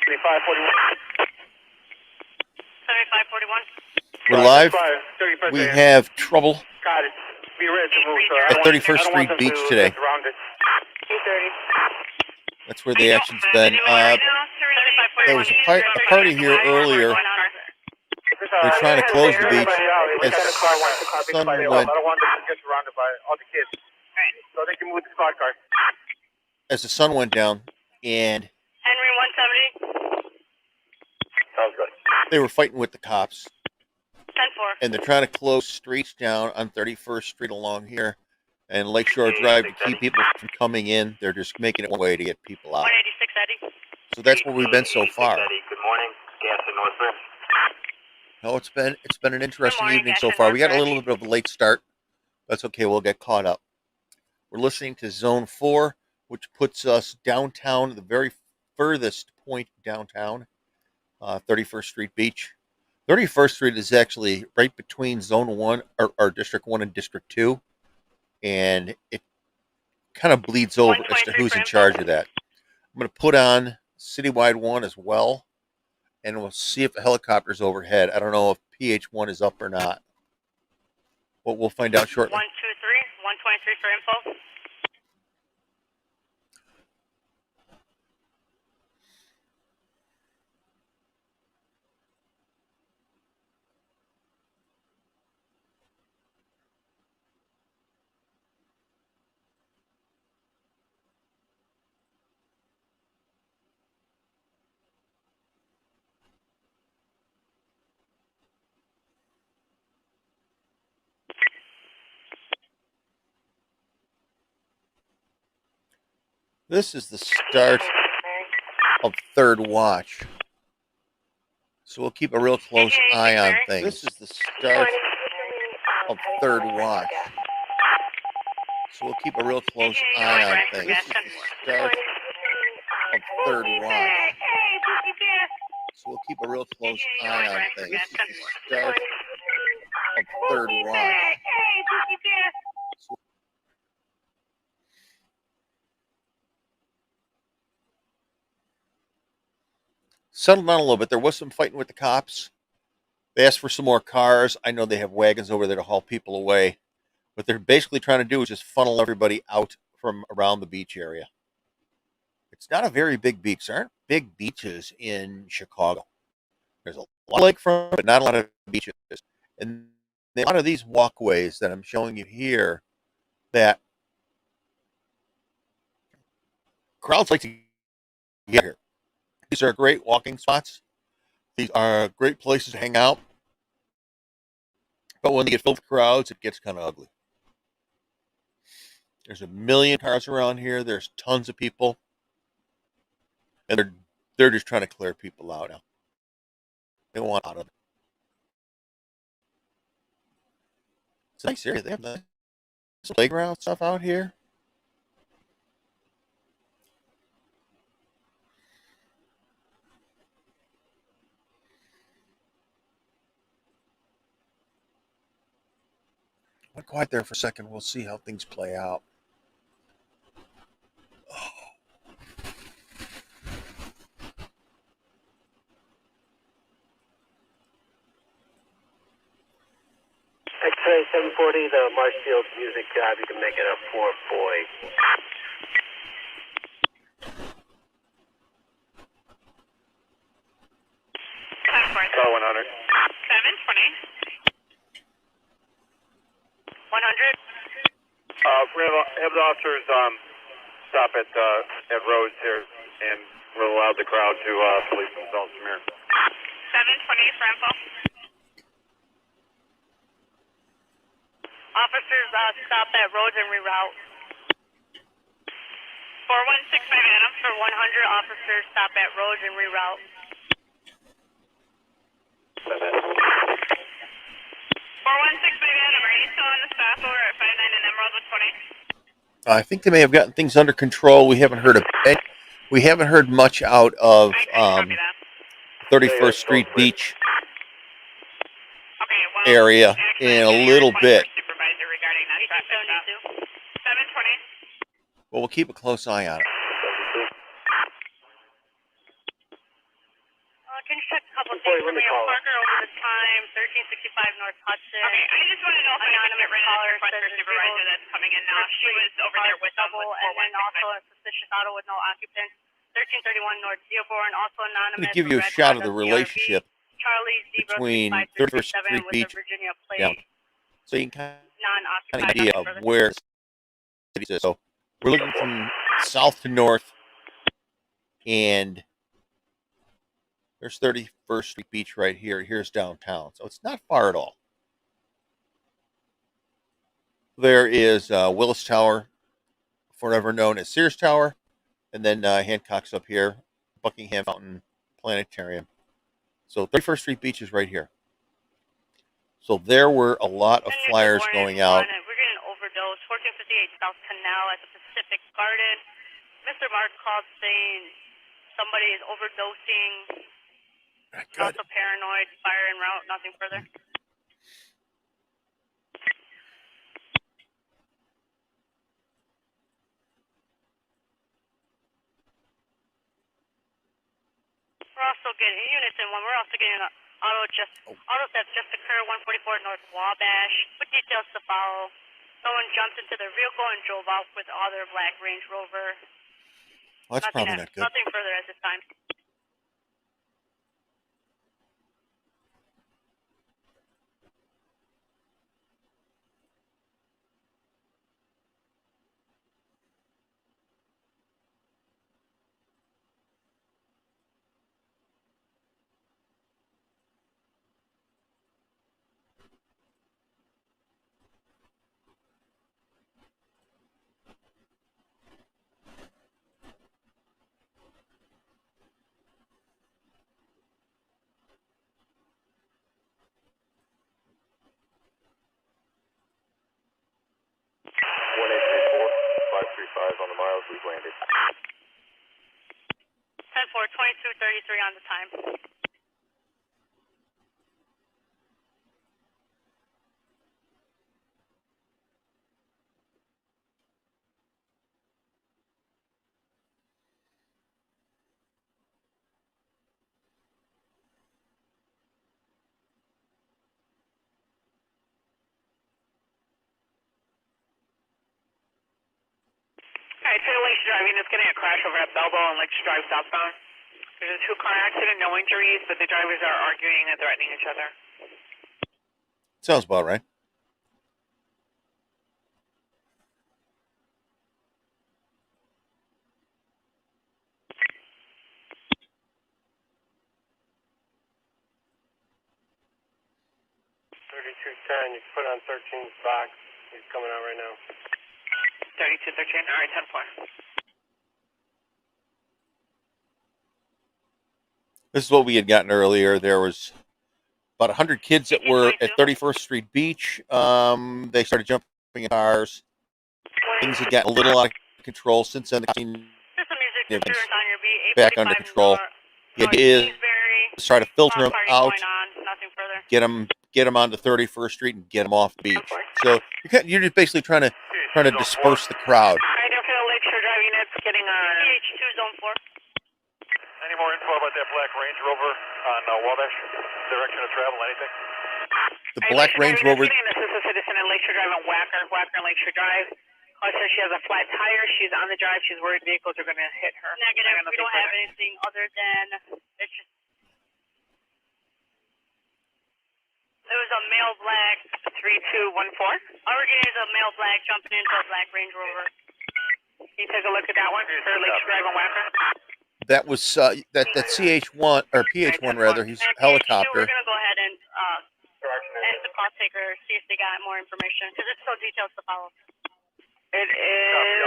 7541. 7541. We're live. We have trouble Got it. Be ready to move, sir. at 31st Street Beach today. That's where the action's been. There was a party here earlier. They're trying to close the beach as sun went. I don't want them to get surrounded by all the kids. So they can move the squad car. As the sun went down, and Henry 170. Sounds good. They were fighting with the cops. 10-4. And they're trying to close streets down on 31st Street along here and Lakeshore Drive to keep people from coming in. They're just making it one way to get people out. 186 Eddie. So that's where we've been so far. Good morning. Gaston Northbridge. No, it's been an interesting evening so far. We got a little bit of a late start. That's okay. We'll get caught up. We're listening to Zone 4, which puts us downtown, the very furthest point downtown, 31st Street Beach. 31st Street is actually right between Zone 1, or District 1 and District 2. And it kind of bleeds over as to who's in charge of that. I'm going to put on Citywide 1 as well. And we'll see if the helicopter's overhead. I don't know if PH1 is up or not. But we'll find out shortly. 123 for info. This is the start of third watch. So we'll keep a real close eye on things. This is the start of third watch. So we'll keep a real close eye on things. This is the start of third watch. So we'll keep a real close eye on things. This is the start of third watch. Settled down a little bit. There was some fighting with the cops. They asked for some more cars. I know they have wagons over there to haul people away. What they're basically trying to do is just funnel everybody out from around the beach area. It's not a very big beach. There aren't big beaches in Chicago. There's a lot of lakefront, but not a lot of beaches. And a lot of these walkways that I'm showing you here, that crowds like to get here. These are great walking spots. These are great places to hang out. But when they get filled with crowds, it gets kind of ugly. There's a million cars around here. There's tons of people. And they're just trying to clear people out now. They want out of it. It's a nice area. They have the playground stuff out here. Went quiet there for a second. We'll see how things play out. X-ray 740, the Marshfield Music Job. You can make it a 4-boy. Car 100. 720. 100. We have the officers stop at Rhodes here, and we'll allow the crowd to police themselves from here. 720 for info. Officers stop at Rhodes and reroute. 4165 Adams for 100. Officers stop at Rhodes and reroute. 4165 Adam, are you still on the stop order at 59 and Emerald with 20? I think they may have gotten things under control. We haven't heard much out of 31st Street Beach area in a little bit. Well, we'll keep a close eye on it. can you check a couple things for me? Parker over the time, 1365 North Hudson. Okay, I just want to know if anonymous caller says the supervisor that's coming in now. She was over there with them. And then also a suspicious auto with no occupant. 1331 North Dearborn, also I'm anonymous. going to give you a shot of the relationship Charlie Zebra between 3537 31st Street with Beach. a Virginia plate. Yeah. So you can kind of Non-occupied. idea of where the city is. So we're looking from south to north, and there's 31st Street Beach right here. Here's downtown, so it's not far at all. There is Willis Tower, forever known as Sears Tower, and then Hancock's up here, Buckingham Fountain Planetarium. So 31st Street Beach is right here. So there were a lot of flyers going out. We're getting an overdose. 1458 South Canal at the Pacific Garden. Mr. Mark called saying somebody is overdosing. Also paranoid. Fire en route. Nothing further. We're also getting units in one. We're also getting an auto theft just occurred 144 North Wabash. With details to follow. Someone jumped into their vehicle and drove off with other black Range Rover. Well, that's probably not good. Nothing further at this time. On the miles, we've landed. 10-4, 2233 on the time. Alright, so Lakeshore Driving is getting a crash over at Belleville and Lakeshore Drive southbound. There's a two-car accident, no injuries, but the drivers are arguing and threatening each other. Sounds about right. You can put on 13's box. He's coming out right now. 3213, alright, 10-4. This is what we had gotten earlier. There was about 100 kids that were at 31st Street Beach. They started jumping in cars. Things had gotten a little out of control. Since then, back under control. The idea is try to filter them out, get them onto 31st Street, and get them off the beach. So you're just basically trying to disperse the crowd. Alright, okay, Lakeshore Driving, it's getting on. CH2 Zone 4. Any more info about that black Range Rover on Wabash? Direction of travel, anything? The black Range Rover. This is a citizen in Lakeshore Drive and Wacker and Lakeshore Drive. Caller says she has a flat tire. She's on the drive. She's worried vehicles are going to hit her. Negative. We don't have anything other than it's just. There was a male black 3214. Already is a male black jumping into a black Range Rover. Can you take a look at that one for Lakeshore Drive and Wacker? That was that CH1 or PH1 rather. He's helicopter. We're gonna go ahead and the call taker, see if they got more information because it's so detailed to follow. It is.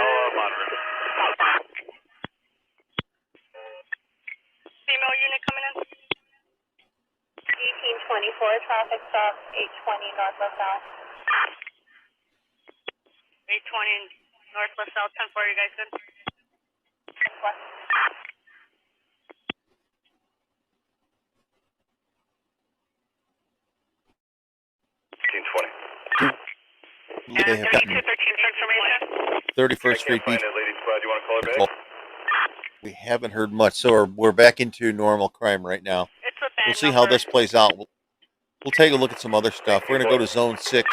Female unit coming in. 1824 traffic stop 820 Northwest South. 820 Northwest South 10-4. You guys good? 10-4. They have gotten 31st Street Beach. We haven't heard much, so we're back into normal crime right now. It's a We'll see how this plays out. We'll take a look at some other stuff. We're going to go to Zone 6,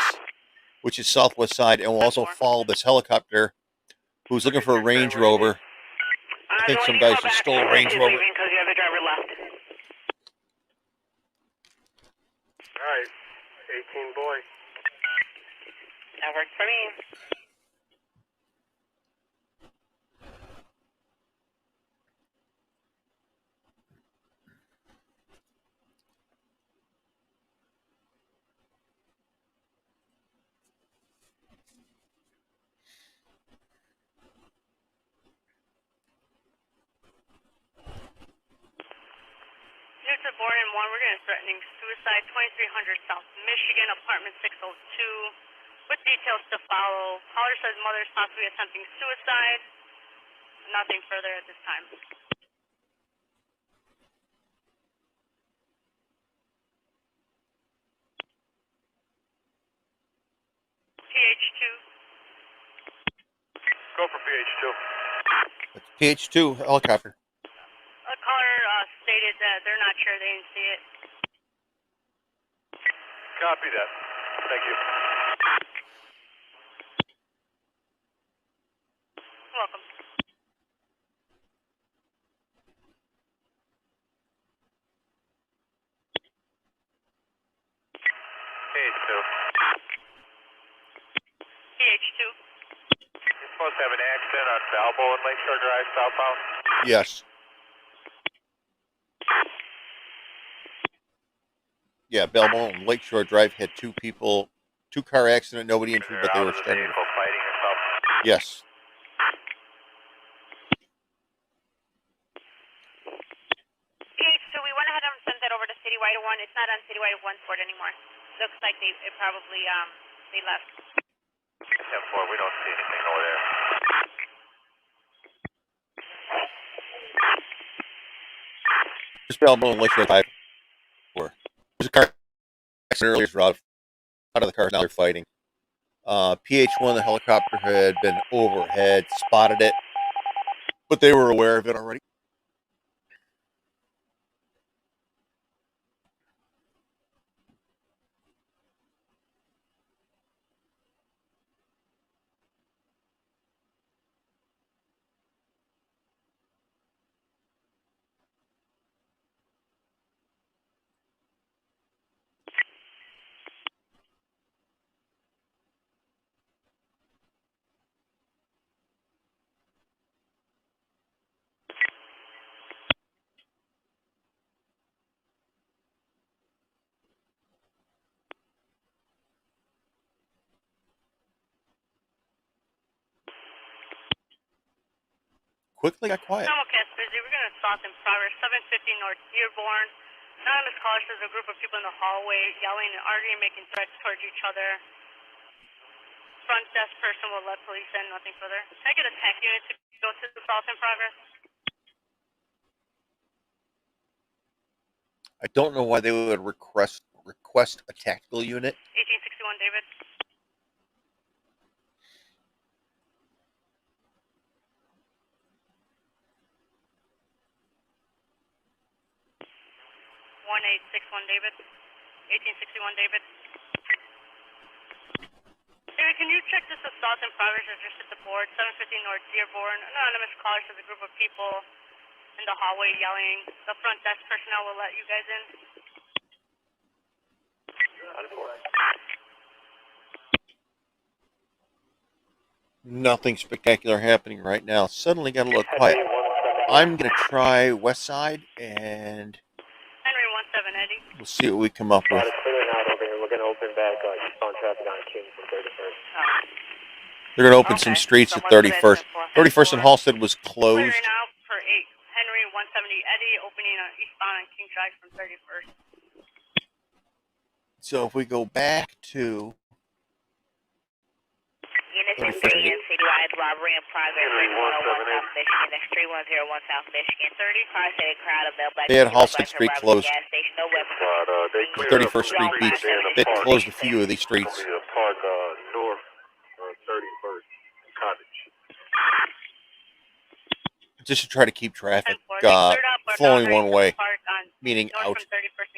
which is southwest side, and we'll also follow this helicopter who's looking for a Range Rover. I think some guys just stole a Range Rover. Because the other driver left. All right, 18 boy. That works for me. Newton Born and 1, we're going to threatening suicide, 2300 South Michigan, apartment 602. With details to follow. Caller says mother is possibly attempting suicide. Nothing further at this time. PH2. Go for PH2. That's PH2 helicopter. A caller stated that they're not sure, they didn't see it. Copy that. Thank you. Welcome. PH2. PH2. You're supposed to have an accident on Balboa and Lakeshore Drive southbound. Yes. Yeah, Balboa and Lakeshore Drive had two car accident, nobody injured, but they were starting. Fighting or something. Yes. PH2, we went ahead and sent that over to Citywide 1. It's not on Citywide 1 port anymore. Looks like they probably they left. 10-4, we don't see anything over there. Just Balboa and Lakeshore Drive. There's a car accident earlier, Rob. Out of the car now, they're fighting. PH1, the helicopter had been overhead, spotted it, but they were aware of it already. Quickly got quiet. Simulcast busy. We're going to stop in progress. 750 North Dearborn. Anonymous caller says a group of people in the hallway yelling and arguing, making threats towards each other. Front desk person will let police in. Nothing further. Can I get a tech unit to go to the assault in progress? I don't know why they would request a tactical unit. 1861 David. David. 1861 David. David, can you check this assault in progress as just at the board? 750 North Dearborn. Anonymous caller says a group of people in the hallway yelling. The front desk personnel will let you guys in. Nothing spectacular happening right now. Suddenly got a little quiet. I'm going to try West Side, and Henry 17 Eddie. We'll see what we come up with. We're going to open back eastbound traffic on King from 31st. They're going to open some streets at 31st. 31st and Halstead was closed. Right now for 8. Henry 170 Eddie opening eastbound on King Drive from 31st. So if we go back to Unit 3 and citywide robbery in progress. 101 South Michigan, next 3101 South Michigan. 35 city crowd of Bellback. they had Halstead Street closed. Gas station, no weapons. 31st Street Beach. They closed a few of these streets. Park north on 31st Cottage. Just to try to keep traffic flowing one way, meaning out. North from 31st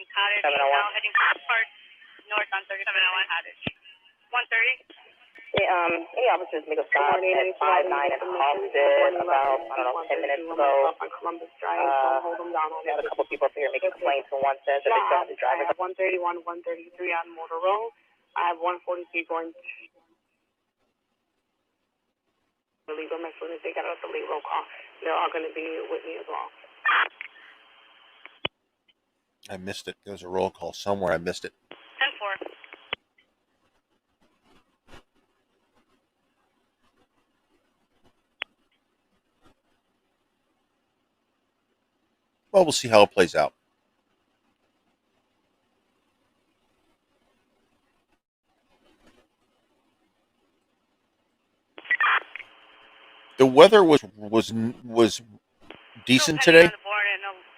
Any officers make a stop at 5-9 in Austin about, 10 minutes ago. We had a couple people up here making complaints, and one says that they saw the driver. I have 131, 133 on Motor Road. I have 143 going to leave them as soon as they get out the lead roll call. They're all going to be with me as well. I missed it. There was a roll call somewhere. I missed it. 10-4. Well, we'll see how it plays out. The weather was decent today.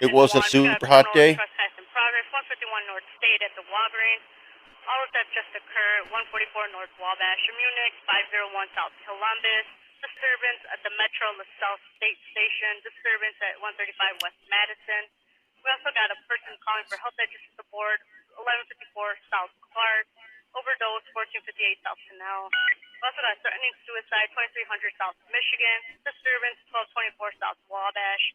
It was a super hot day. 151 North State at the Walgreens. All of that just occurred. 144 North Wabash, Munich. 501 South Columbus. Disturbance at the Metro LaSalle State Station. Disturbance at 135 West Madison. We also got a person calling for help that just hit the board. 1154 South Clark. Overdose 1458 South Canal. We also got threatening suicide 2300 South Michigan. Disturbance 1224 South Wabash.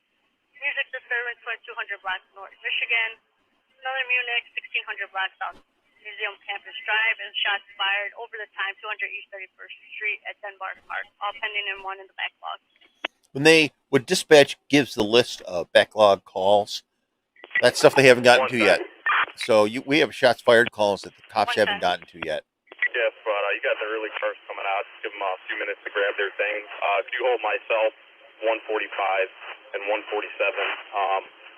Music disturbance 2200 Black North Michigan. Another Munich 1600 Black South Museum Campus Drive, and shots fired over the time 200 East 31st Street at Denbar Park. All pending in one in the backlog. When dispatch gives the list of backlog calls, that's stuff they haven't gotten to yet. So we have shots fired calls that the cops haven't gotten to yet. Yes, but you got the early cars coming out. Just give them a few minutes to grab their things. Could you hold myself, 145 and 147,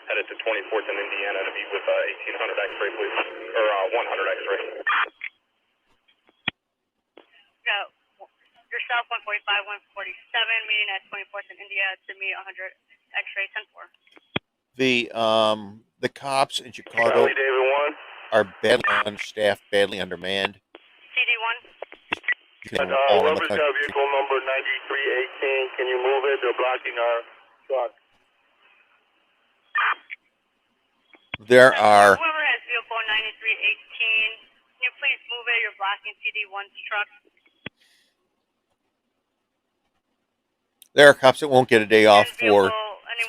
headed to 24th and Indiana to meet with 1800 X-ray, please, or 100 X-ray. Yeah, yourself 145, 147, meeting at 24th and Indiana to meet 100 X-ray 10-4. The cops in Chicago are badly understaffed, badly undermanned. CD1. Whoever's got vehicle number 9318, can you move it? They're blocking our truck. There are Whoever has vehicle 9318, can you please move it? You're blocking CD1's truck. There are cops that won't get a day off for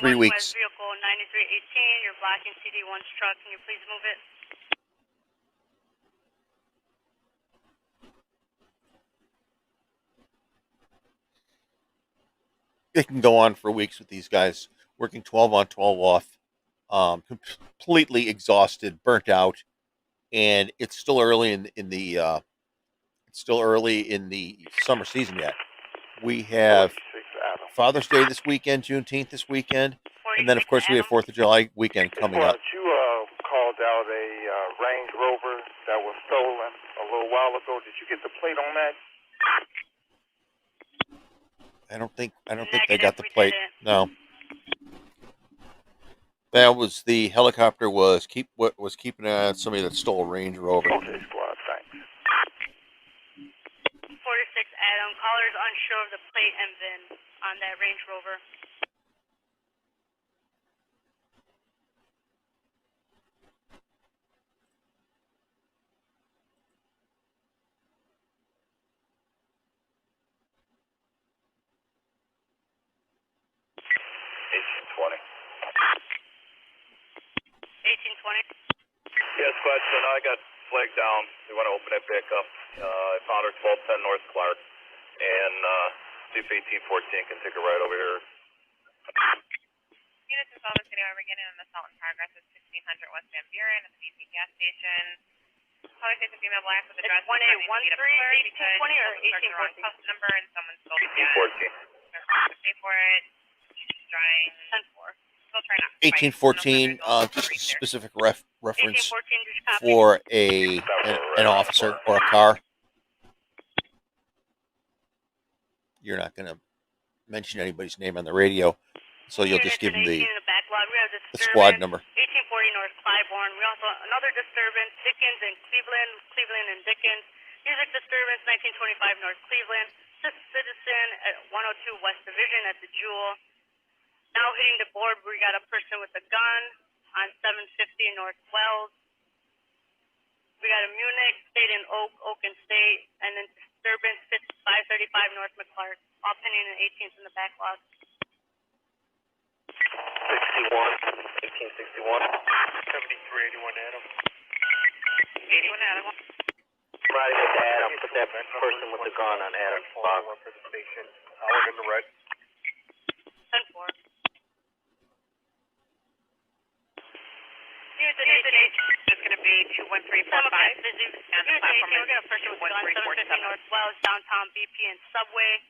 3 Anyone weeks. who has vehicle 9318, you're blocking CD1's truck. Can you please move it? It can go on for weeks with these guys working 12 on, 12 off, completely exhausted, burnt out, and it's still early in the summer season yet. We have Father's Day this weekend, Juneteenth this weekend, and then of course we have 4th of July weekend coming up. You called out a Range Rover that was stolen a little while ago. Did you get the plate on that? I don't think they got the plate. No. That was the helicopter was keeping somebody that stole a Range Rover. Okay, squad, thanks. 46 Adam, callers unsure of the plate and VIN on that Range Rover. Yes, question. I got flagged down. We want to open it back up. I found her 1210 North Clark. And see if 1814 can take a ride over here. Units in Salt City are beginning an assault in progress at 1600 West Van Buren at the BP gas station. Caller says a female black with a dress. 1813, 1820, or 1814? Post number and someone stole the gas. 1814. They're going to pay for it. She's drying. 10-4. They'll try not to 1814, just a specific reference 1814, did you copy? for an officer or a car. You're not going to mention anybody's name on the radio, so you'll just give them the squad number. 1840 North Clybourne. We also another disturbance, Dickens and Cleveland and Dickens. Music disturbance, 1925 North Cleveland. Citizen at 102 West Division at the Jewel. Now hitting the board, we got a person with a gun on 750 North Wells. We got a Munich, State and Oak and State, and then Disturbance 535 North McClark. All pending and 18th in the backlog. 61, 1861. 7381 Adam. 81 Adam. Riding with Adam, put that person with the gun on Adam's box. For the station. Howard in the red. 10-4. Here's the It's going to be 21345. And the platform we're going to first with gun 750 North Wells, downtown BP and Subway.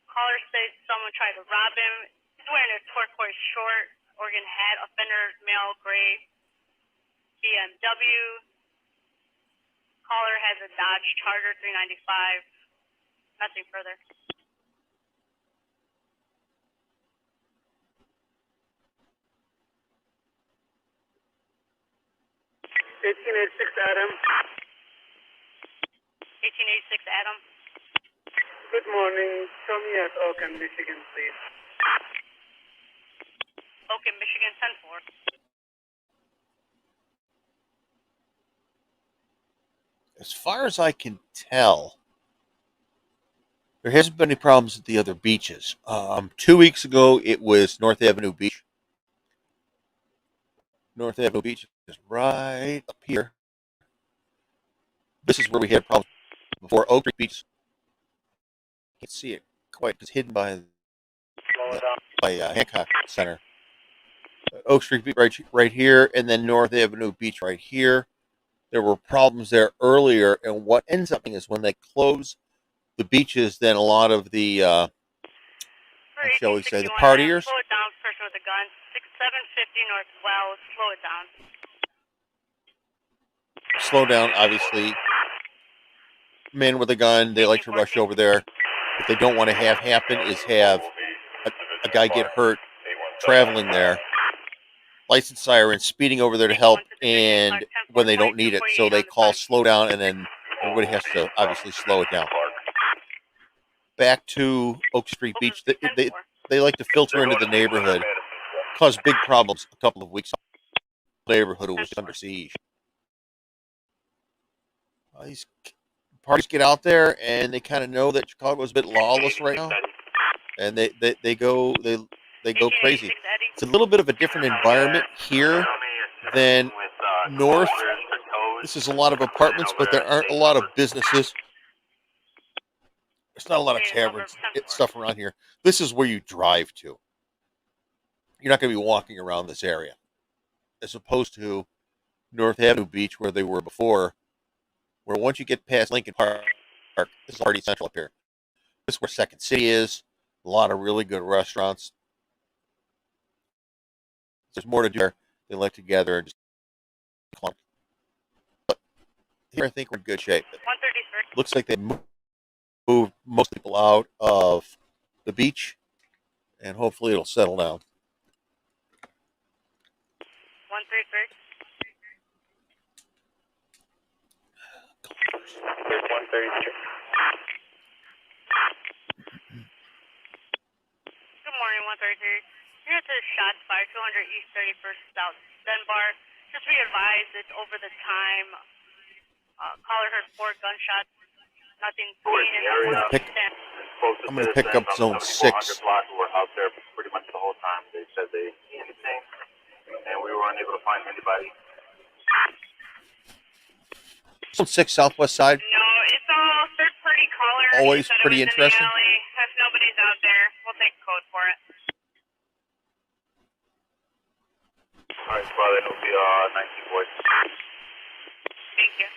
Caller says someone tried to rob him. He's wearing a turquoise short, Oregon hat, offender male, gray BMW. Caller has a Dodge Charger 395. Nothing further. 1886 Adam. 1886 Adam. Good morning. Show me at Oakland, Michigan, please. Oakland, Michigan, 10-4. As far as I can tell, there hasn't been any problems at the other beaches. 2 weeks ago, it was North Avenue Beach. North Avenue Beach is right up here. This is where we had problems before. Oak Creek Beach, can't see it quite. It's hidden by Hancock Center. Oak Street Beach right here, and then North Avenue Beach right here. There were problems there earlier, and what ends up is when they close the beaches, then a lot of the, shall we say, the partiers. Slow it down, person with a gun. 750 North Wells. Slow it down. Slow down, obviously. Men with a gun, they like to rush over there. What they don't want to have happen is have a guy get hurt traveling there. License siren speeding over there to help, and when they don't need it, so they call slow down, and then everybody has to obviously slow it down. Back to Oak Street Beach, they like to filter into the neighborhood, caused big problems a couple of weeks ago. The neighborhood was under siege. These parties get out there, and they kind of know that Chicago's a bit lawless right now, and they go crazy. It's a little bit of a different environment here than north. This is a lot of apartments, but there aren't a lot of businesses. There's not a lot of taverns, stuff around here. This is where you drive to. You're not going to be walking around this area, as opposed to North Avenue Beach, where they were before, where once you get past Lincoln Park, this is already central up here. This is where Second City is. A lot of really good restaurants. There's more to do there. They like to gather and just clump. But here I think we're in good shape. Looks like they moved most people out of the beach, and hopefully it'll settle down. 133. 133. Good morning, 133. Here to shots fired, 200 East 31st South Denbar. Just be advised, it's over the time. Caller heard 4 gunshots. Nothing seen in the I'm going to pick up zone 6. Who were out there pretty much the whole time. They said they seen anything, and we were unable to find anybody. Zone 6, southwest side. No, it's all third-party callers. Always pretty interesting. If nobody's out there, we'll take code for it. All right, well, then it'll be 19 boys. Thank you.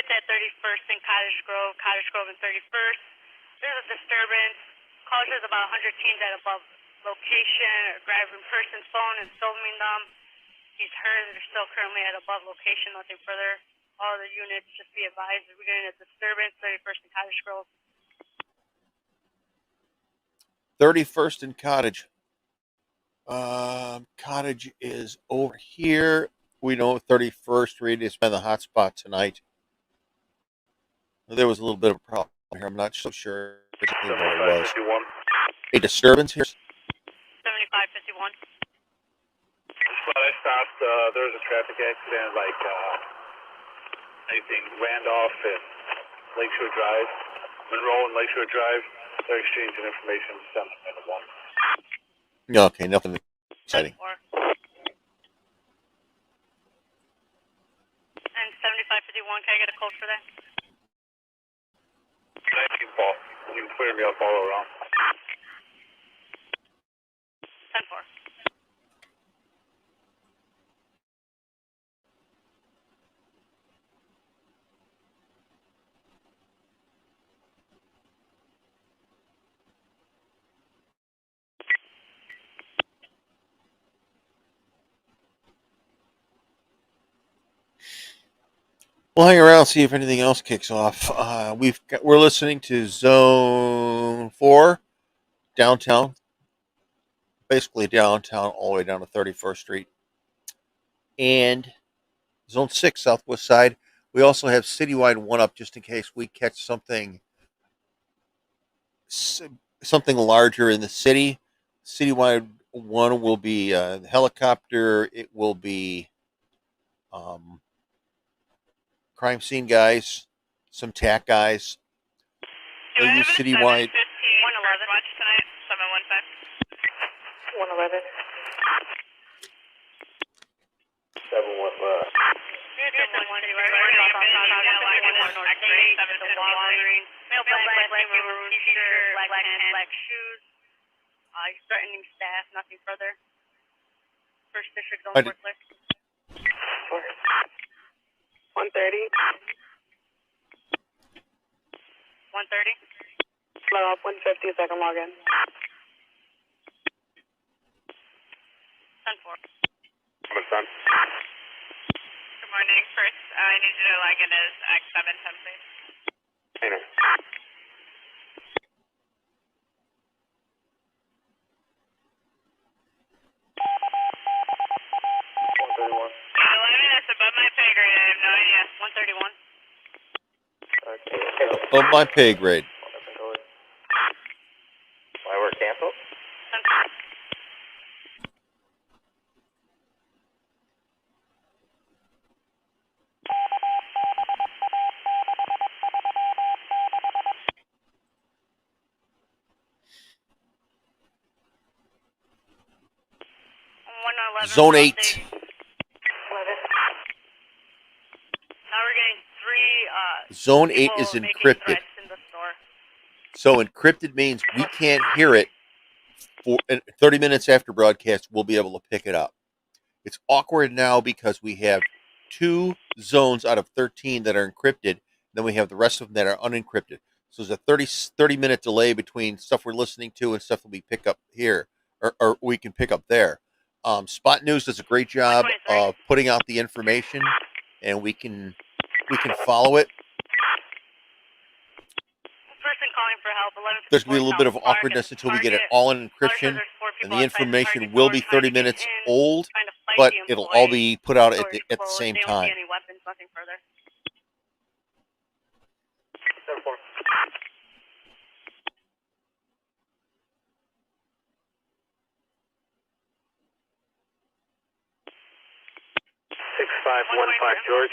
units at 31st and Cottage Grove and 31st. There's a disturbance. Causes about 100 teams at above location, grabbing person's phone and filming them. He's heard they're still currently at above location, nothing further. All the units, just be advised, we're getting a disturbance, 31st and Cottage Grove. 31st and Cottage. Cottage is over here. We know 31st radius by the hotspot tonight. There was a little bit of a problem here. I'm not so sure exactly what it was. 7551. A disturbance here? 7551. But I stopped. There was a traffic accident, like I think Randolph and Lakeshore Drive, Monroe and Lakeshore Drive. They're exchanging information. 791. No, okay, nothing exciting. And 7551, can I get a code for that? 19 Paul. You can clear me up all around. 10-4. We'll hang around, see if anything else kicks off. We're listening to Zone 4, downtown, basically downtown, all the way down to 31st Street, and Zone 6, southwest side. We also have citywide 1-up just in case we catch something larger in the city. Citywide 1 will be the helicopter. It will be crime scene guys, some TAC guys. Do I have a citywide. 715 111 watch tonight? 715. 111. 715. Black shoes. He's threatening staff, nothing further. First district zone I did- forklift. 130. 130. Slow up 150 so I can log in. 10-4. I'm a son. Good morning. First, I need you to log in as X710, please. Painter. 131. 11, that's above my pay grade. I have no idea. 131. Okay. Of my pay grade. Why we're canceled? 10-4. Zone 8. Now we're getting three Zone 8 people is making encrypted. threats in the store. So encrypted means we can't hear it for 30 minutes after broadcast. We'll be able to pick it up. It's awkward now because we have 2 zones out of 13 that are encrypted. Then we have the rest of them that are unencrypted. So there's a 30-minute delay between stuff we're listening to and stuff that we pick up here, or we can pick up there. Spot News does a great job of putting out the information, and we can follow it. Person calling for help. 11. There's going to be a little bit of awkwardness until we get it all in encryption, and the information will be 30 minutes old, but it'll all be put out at the same time. Any weapons, nothing further. 7-4. 6515 George.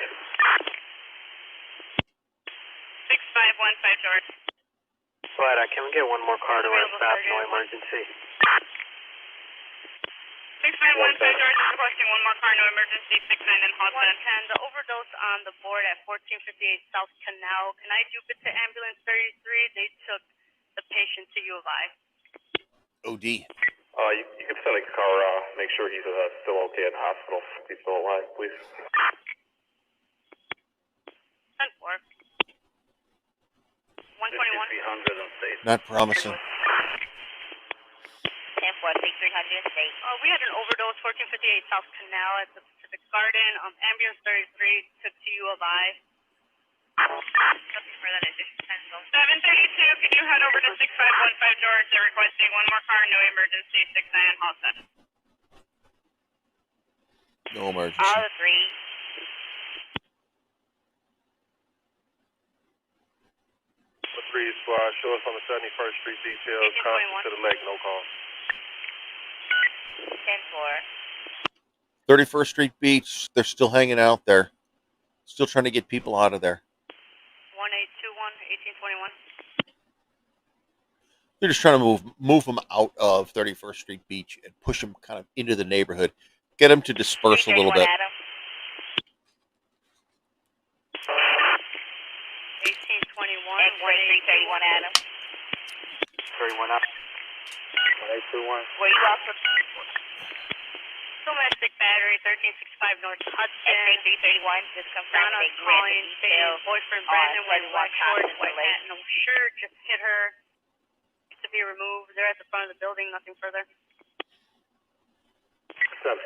6515, George. Slida, can we get one more car to our stop? No emergency. 6515, George is requesting one more car, no emergency, 69 in Halton. 110, the overdose on the board at 1458 South Canal. Can I do it to ambulance 33? They took the patient to U of I. OD. You can send a car, make sure he's still okay in the hospital. If he's still alive, please. 10-4. 10-4. 121. Not promising. 10-4, 6300 State. We had an overdose, 1458 South Canal at the Pacific Garden. Ambulance 33 took to U of I. Nothing for that addition 732, can you head over to 6515 George? They're requesting one more car, no emergency, 69 Halsted. No emergency. All three. The 3 squad, show us on the 71st Street detail, constant to the leg, no call. 10-4. 31st Street Beach, they're still hanging out there. Still trying to get people out of there. 1821. They're just trying to move them out of 31st Street Beach and push them kind of into the neighborhood. Get them to disperse a little bit. 1821. X-ray 331 Adam. 31 up. 1821. Were you also Domestic battery, 1365 North Hudson. X-ray 331? Just confirm Donna they calling, granted saying details boyfriend on Brandon wearing 21 white shorts, Thompson white Lake. hat, no shirt, just hit her. To be removed. They're at the front of the building, nothing further. 10-4.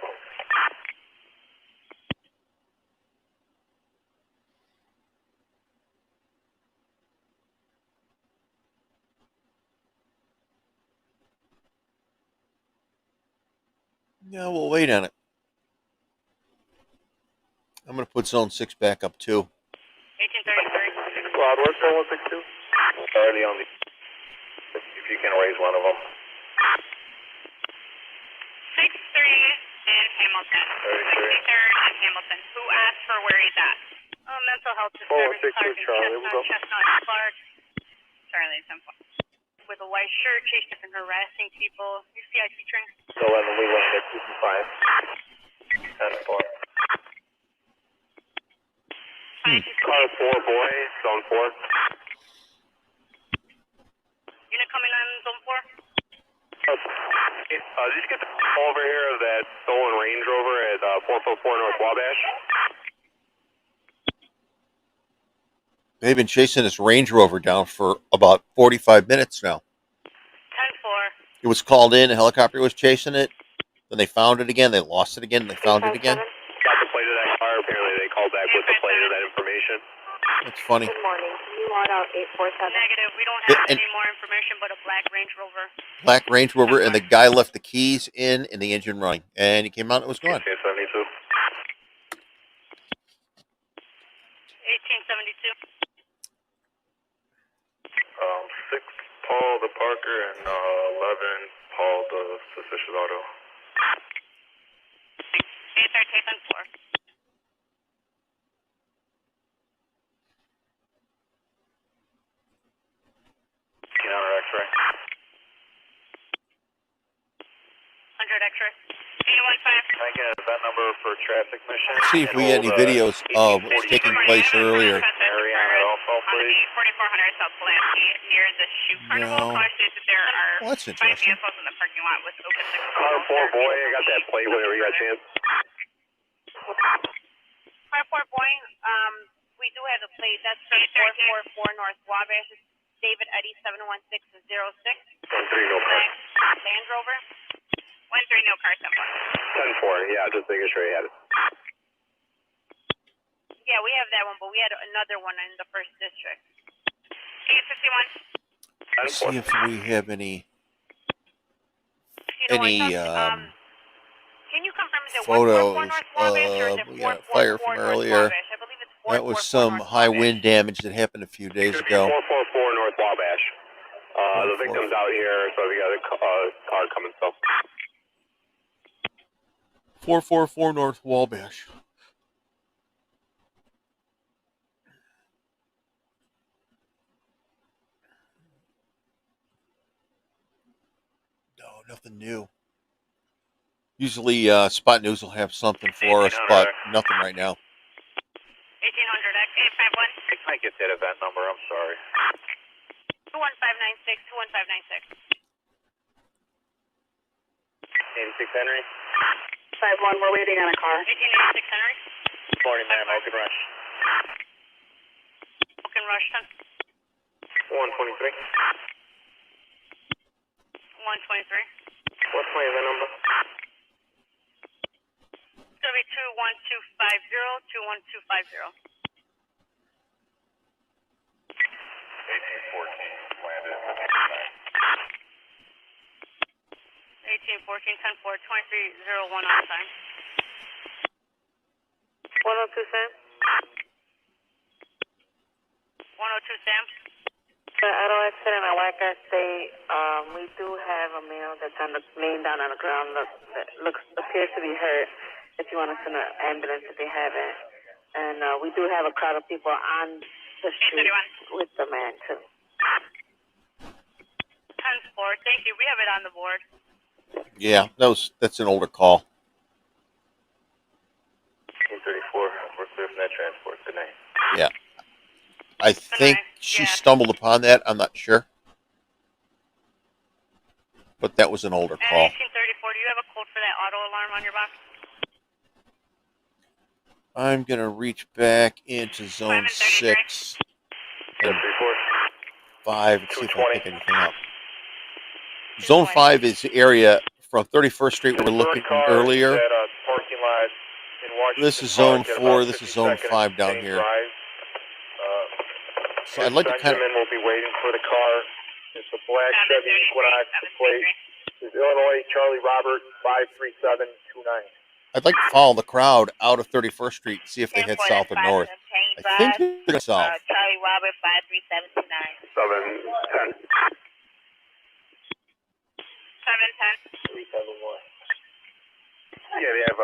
Yeah, we'll wait on it. I'm going to put Zone 6 back up too. 1833. Squad, where's 4162? Early on the, if you can raise one of them. 63 in Hamilton. 63rd in Hamilton. Who asked for where he's at? Mental health disturbance, 4162 Sergeant Charlie, we'll go. Chestnut Clark. Charlie, 10-4. With a white shirt, chasing and harassing people. Your CIT train. 11, we landed, 225. 10-4. Car 4, boy, zone 4. Unit coming on zone 4. Did you get the call over here of that stolen Range Rover at 444 North Wabash? They've been chasing this Range Rover down for about 45 minutes now. 10-4. It was called in, a helicopter was chasing it. Then they found it again. They lost it again. They found it again. Got the plate of that car. Apparently they called back with the plate of that information. That's funny. Good morning. Can you log out 847? Negative. We don't have any more information but a black Range Rover. Black Range Rover, and the guy left the keys in and the engine running. And he came out and it was gone. 1872. 1872. 6 Paul the Parker and 11 Paul the suspicious auto. 813 10-4. Counter X-ray. 100 X-ray. 815. Can I get an event number for traffic mission? Let's see if we get any videos of what's taking place earlier. Mariana also, please. 4400 South Pulaski near the shoe carnival. No. Car states that there are Well, that's 5 interesting. vehicles in the parking lot with open Car 4 boy, I got that plate whenever you got a chance. Car 4 Boeing, we do have a plate. That's from 444 North Wabash. It's David Eddy 71606. 13 no car. Land Rover. 13 no car 10-4, 10-4. yeah, just making sure you had it. Yeah, we have that one, but we had another one in the first district. 851. Let's see if we have any You know, any can you confirm is it photos 144 North Wabash or is it of, we got a fire 444 from North earlier. Wabash? I believe it's That was 444 some North high Wabash. wind damage that happened a few days ago. 444 North Wabash. The victim's out here, so we got a car coming, so. 444 North Wabash. No, nothing new. Usually Spot News will have something for us, but nothing right now. 1800 X 851. Can I get that event number? I'm sorry. 21596 21596. 86 Henry. 51, we're waiting on a car. 1886 Henry. Morning, ma'am. Open rush. rush 10. 123. 123. What plane is that number? It's going to be 21250, 21250. 1814, landed. 1814, 10-4, 2301 on time. 102, Sam? 102 Sam. Auto accident at Wildcat State. We do have a male that's laying down on the ground that appears to be hurt. If you want to send an ambulance if they haven't. And we do have a crowd of people on the street with the man too. 10-4, thank you. We have it on the board. Yeah, that's an older call. 1834, we're clear from that transport. Good night. Yeah. I think she stumbled upon that. I'm not sure. But that was an older And call. 1834, do you have a code for that auto alarm on your box? I'm going to reach back into zone 6 and 5 and see if I can pick anything up. Zone 5 is the area from 31st Street we were looking earlier. This is zone 4. This is zone 5 down here. So I'd like to kind of... will be waiting for the car. It's a black Chevy Equinox. The plate is Illinois Charlie Robert 53729. I'd like to follow the crowd out of 31st Street, see if they head south or north. I think they're going south. Charlie Robert 53729. 710. 710. 371. Yeah, they have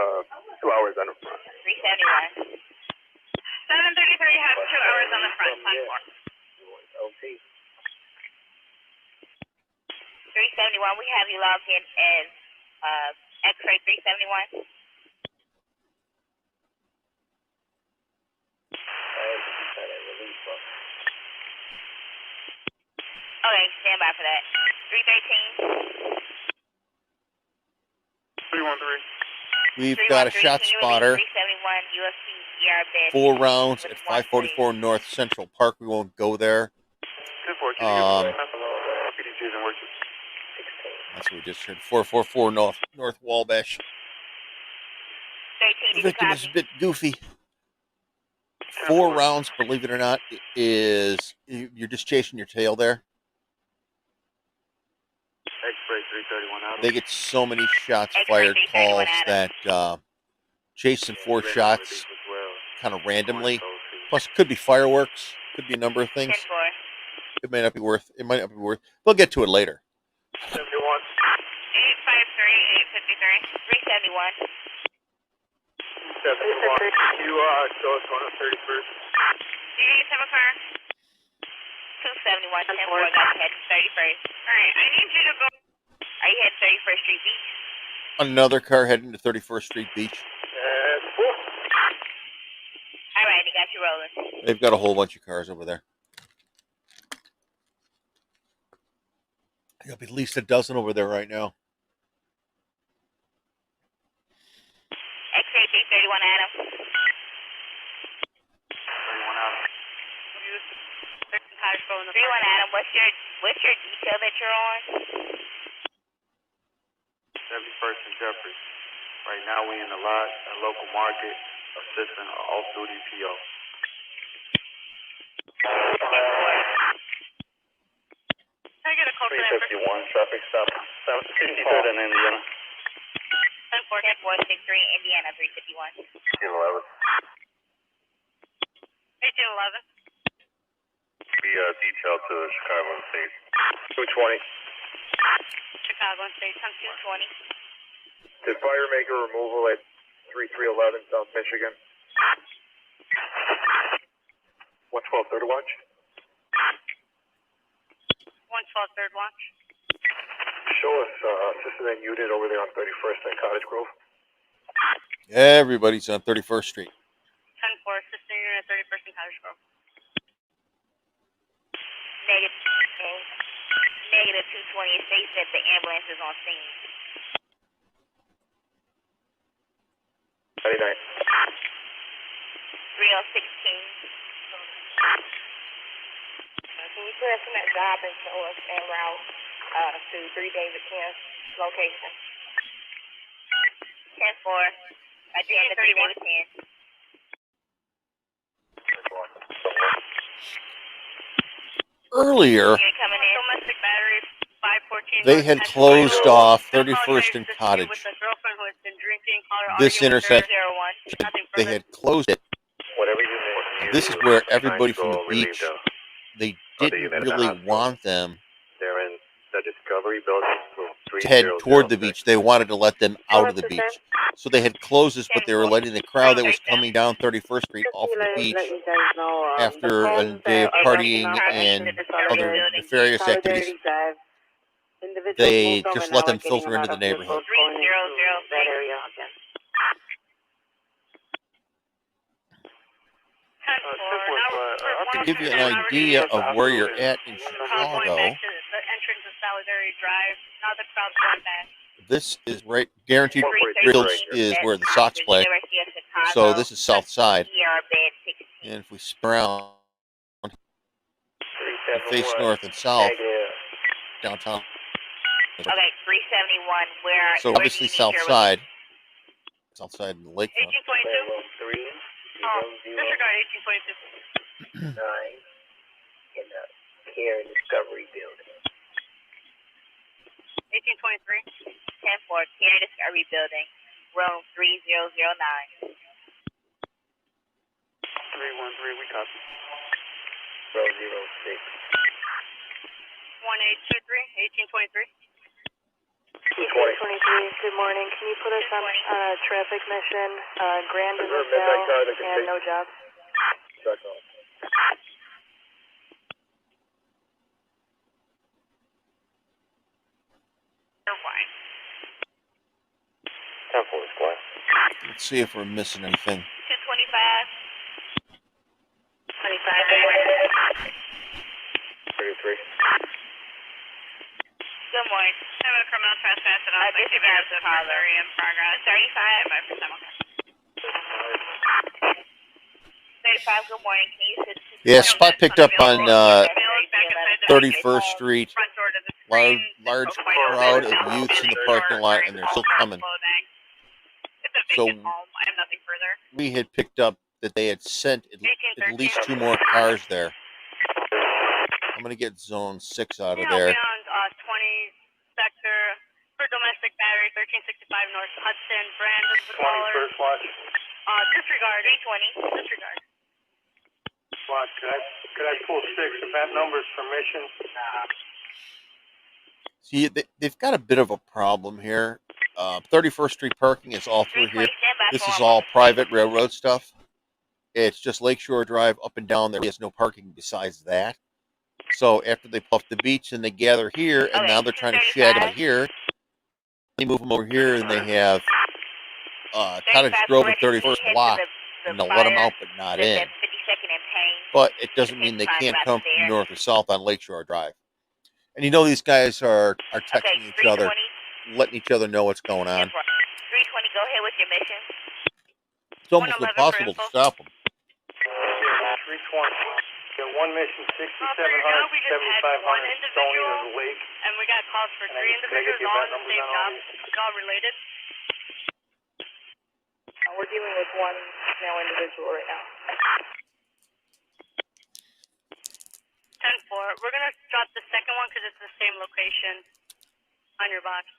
2 hours on the front. 371. 733 has 2 hours on the front, 10-4. LT. 371, we have you logged in as X-ray 371. Okay, stand by for that. 313. 313. We've got a shot spotter. 371 UFC ER bid. 4 rounds at 544 North Central Park. We won't go there. That's what we just heard. 444 North Wabash. 13, The victim is a bit goofy. 4 rounds, believe it or not, is you're just chasing your tail there. X-ray 331 out. They get so many shots fired calls that chasing 4 shots kind of randomly. Plus, it could be fireworks. Could be a number of things. 10-4. It might not be worth. We'll get to it later. 71. 853, 853. 371. 71. You show us on the 31st. Do you guys have a car? 271, 10-4, got head 31st. Alright, I need you to go. Are you heading 31st Street Beach? Another car heading to 31st Street Beach. Alright, they got you rolling. They've got a whole bunch of cars over there. There'll be at least a dozen over there right now. X-ray 331 Adam. 31 out. 31 Adam, what's your detail that you're on? 71st and Jeffrey. Right now we in the lot at local market assisting off-duty PO. Can I get a code for that? 351 traffic stop. 63rd and Indiana. 10-4. 10-463 Indiana 351. 11. 1811. Be detailed to Chicago State. 220. Chicago State, 10-220. Did fire make a removal at 3311 South Michigan? 112 third watch. 112 third watch. Show us assistant and unit over there on 31st and Cottage Grove. Everybody's on 31st Street. 10-4, assistant unit at 31st and Cottage Grove. Negative 220. It states that the ambulance is on scene. 99. 3016. person at job and show us en route to 3 David Kent's location. 10-4. At the end of 3 David Kent. Earlier, Coming in. Domestic battery 514. they had closed off 31st and Cottage. With the girlfriend who has been drinking, called her This arguing with her. intersection, Nothing they further. had closed it. Whatever you need. This is where everybody from the beach, they didn't really want them They're in the Discovery Building, room to head toward the 3006. beach. They wanted to let them out of the beach. So they had closed this, but they were letting the crowd that was coming down 31st Street off of the beach Let you guys know, after a day of partying and other nefarious activities. They just let them filter into the neighborhood. 3006. To give you an idea of where you're at in Chicago, The entrance of Solidarity Drive. Now the crowd's going back. this is right, Guaranteed Grills is where the Sox play. So this is South Side. And if we sprout and face north and south, downtown. Okay, 371. Where? So obviously South Side. South Side and the lakefront. 1822. Oh, disregard 1822. 9 in the Care and Discovery Building. 1823. 10-4. Care Discovery Building. Room 3009. 313, we copy. 006. 1823. 1823, good morning. Can you put us on a traffic mission? Grand is a and no job. Let's see if we're missing anything. 225. 33. Good morning. I have a criminal trespass and I'll this make is you Madison guys Harlow. in progress. 35, good morning. Can you sit? Yeah, spot picked up on Back inside the 31st Street. front door to the Large screen. crowd of youths in the parking lot, and they're still coming. It's a So vacant home. I have nothing further. we had picked up that they had sent at least 2 more cars there. I'm gonna get Zone 6 out of there. Beyond 20 sector for domestic battery 1365 North Hudson. Brand is the caller. First watch. Disregard 320. Disregard. Watch, could I pull 6 if that number's permission? See, they've got a bit of a problem here. 31st Street parking is all through here. This is all private railroad stuff. It's just Lakeshore Drive up and down there. There's no parking besides that. So after they pull off the beach and they gather here, and now they're trying to shed out here, they move them over here, and they have Cottage Grove and 31st block, and they'll let them out but not in. But it doesn't mean they can't come from north or south on Lakeshore Drive. And you know these guys are texting each other, letting each other know what's going on. 320, go ahead with your mission. It's almost impossible to stop them. 320. One mission, 6700, we just had 1 7500 individual, Stony Lake. and we got calls for 3 individuals all in the same job. It's all related. We're dealing with one male individual right now. 10-4. We're gonna drop the second one because it's the same location on your box.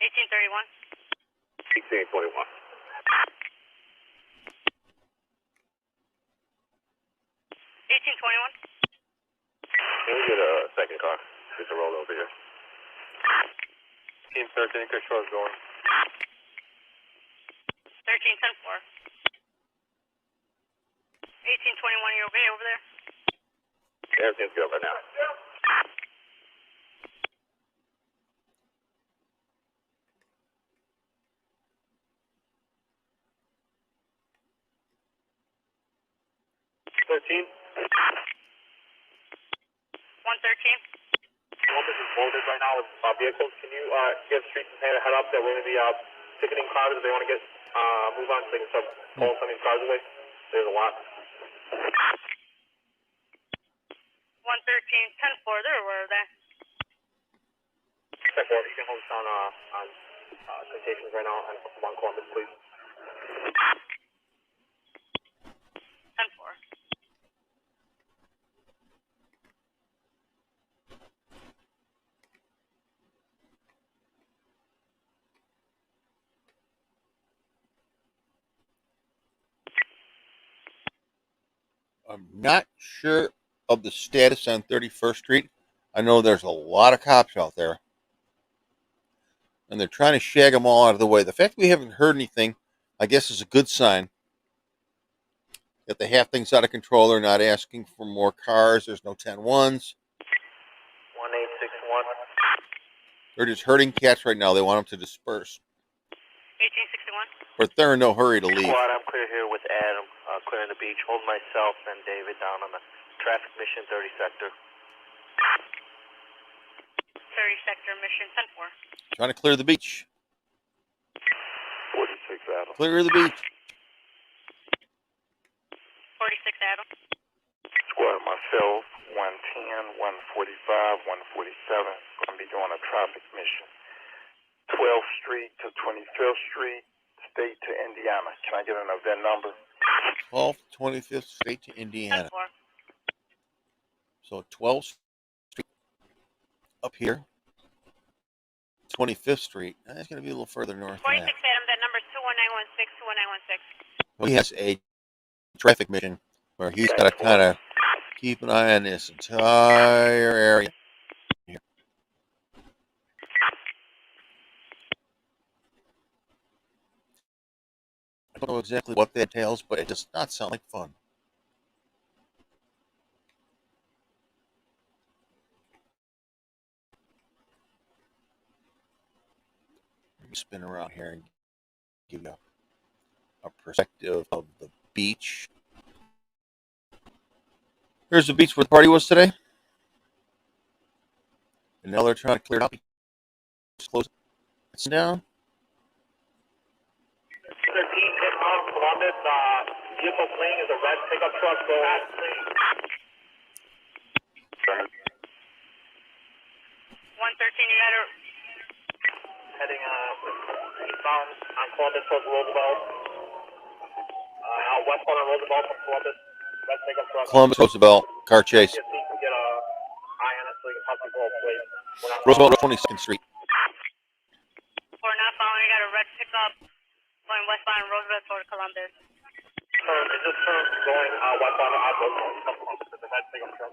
$18.31. 1821. 1821. Can we get a second car? Just to roll over here. Team 13, control's going. 13-10-4. 1821. You okay over there? Everything's good right now. 113. 113. Columbus is loaded right now with vehicles. Can you give streets and head up that we're going to be ticketing cars if they want to get move on so they can start pulling some of these cars away? There's a lot. 113, 10-4, they're aware of that. 10-4, you can hold us down on citations right now and on Columbus, please. 10-4. I'm not sure of the status on 31st Street. I know there's a lot of cops out there, and they're trying to shag them all out of the way. The fact we haven't heard anything, I guess, is a good sign that they have things out of control. They're not asking for more cars. There's no 10-1s. 1861. They're just herding cats right now. They want them to disperse. 1861. But they're in no hurry to leave. Squad, I'm clear here with Adam, clearing the beach. Hold myself and David down on the traffic mission 30 sector. 30 sector mission 10-4. Trying to clear the beach. 46 Adam. Clear the beach. 46 Adam. Squad, myself, 110, 145, 147. Going to be doing a traffic mission. 12th Street to 25th Street, State to Indiana. Can I get an event number? 12th, 25th, State to Indiana. 10-4. So 12th Street up here. 25th Street. That's going to be a little further north than 46 that. Adam, that number is 21916, 21916. He has a traffic mission where he's got to kind of keep an eye on this entire area. Here. I don't know exactly what that entails, but it does not sound like fun. Let me spin around here and give you a perspective of the beach. Here's the beach where the party was today. And now they're trying to clear it out. Just close it down. 13 Columbus, vehicle fleeing is a red pickup truck. Go ahead. 113, you got it. Heading eastbound on Columbus towards Roosevelt. Out westbound on Roosevelt from Columbus. Red pickup truck. Columbus, Roosevelt, car chase. See if you can get a eye on it so you can help people avoid. Roosevelt, 22nd Street. We're not following, you got a red pickup going westbound on Roosevelt toward Columbus. It just turned going westbound on Roosevelt from Columbus. It's a red pickup truck.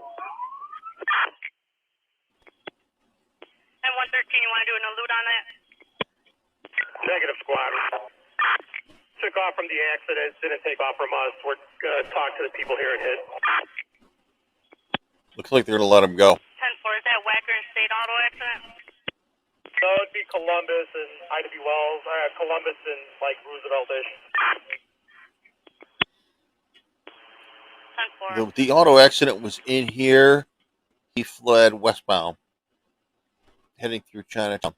And 113, you want to do an allude on that? Negative, squad. Took off from the accident, didn't take off from us. We're going to talk to the people here and hit. Looks like they're going to let him go. 10-4, is that Wacker and State auto accident? So it'd be Columbus and Ida B. Wells. Columbus and, like, Roosevelt-ish. 10-4. The auto accident was in here. He fled westbound, heading through Chinatown.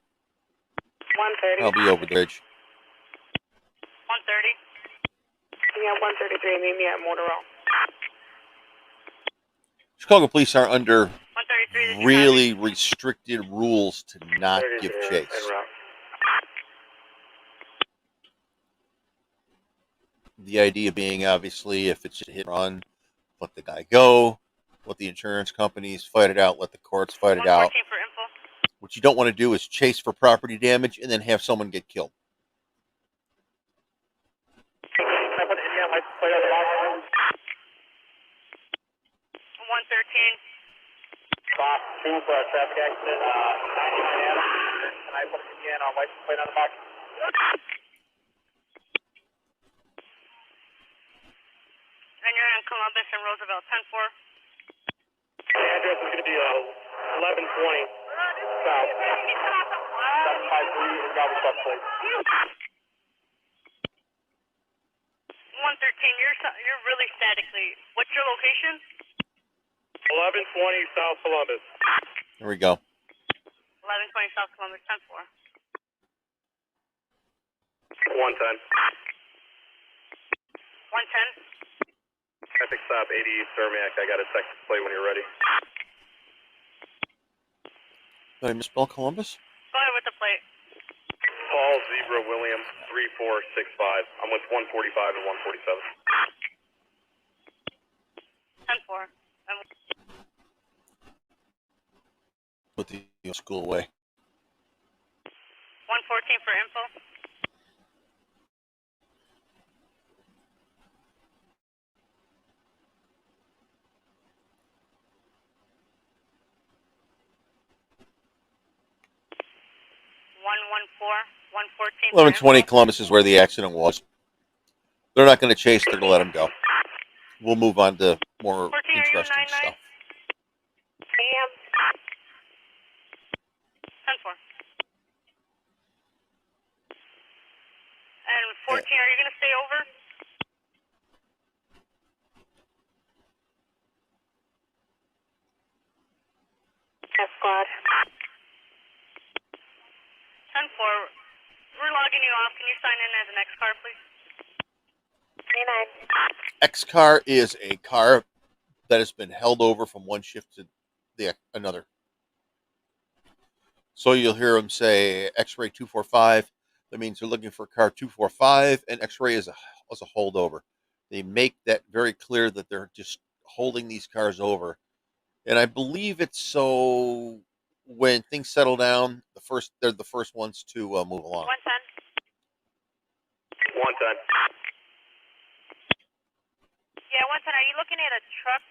130. I'll be over the bridge. 130. Yeah, 133. Meet me at Motorola. Chicago police are under 133. really restricted rules to not give chase. The idea being, obviously, if it's a hit and run, let the guy go, let the insurance companies fight it out, let the courts fight it out. 114 for info. What you don't want to do is chase for property damage and then have someone get killed. 113. Box 2 for a traffic accident, 99 Adam. And I put it again on license plate on the box. And you're in Columbus and Roosevelt, 10-4. The address is going to be 1120 South. 753 is Galveston, please. 113, You're really statically. What's your location? 1120 South Columbus. There we go. 1120 South Columbus, 10-4. 110. 110. Traffic stop 80 East Cermak. I got a Texas plate when you're ready. Did I misspell Columbus? Go ahead with the plate. Paul Zebra William 3465. I'm with 145 and 147. 10-4. Put the school away. 114 for info. One 1120 Columbus is where the accident was. They're not going to chase. They're going to let him go. We'll move on to more interesting stuff. 10-4. And 14, are you going to stay over? Yes, squad. 10-4. We're logging you off. Can you sign in as an X car, please? 29. X car is a car that has been held over from one shift to another. So you'll hear them say X-ray 245. That means they're looking for car 245, and X-ray is a holdover. They make that very clear that they're just holding these cars over. And I believe it's so when things settle down, they're the first ones to move along. 110. 110. Yeah, 110. Are you looking at a truck?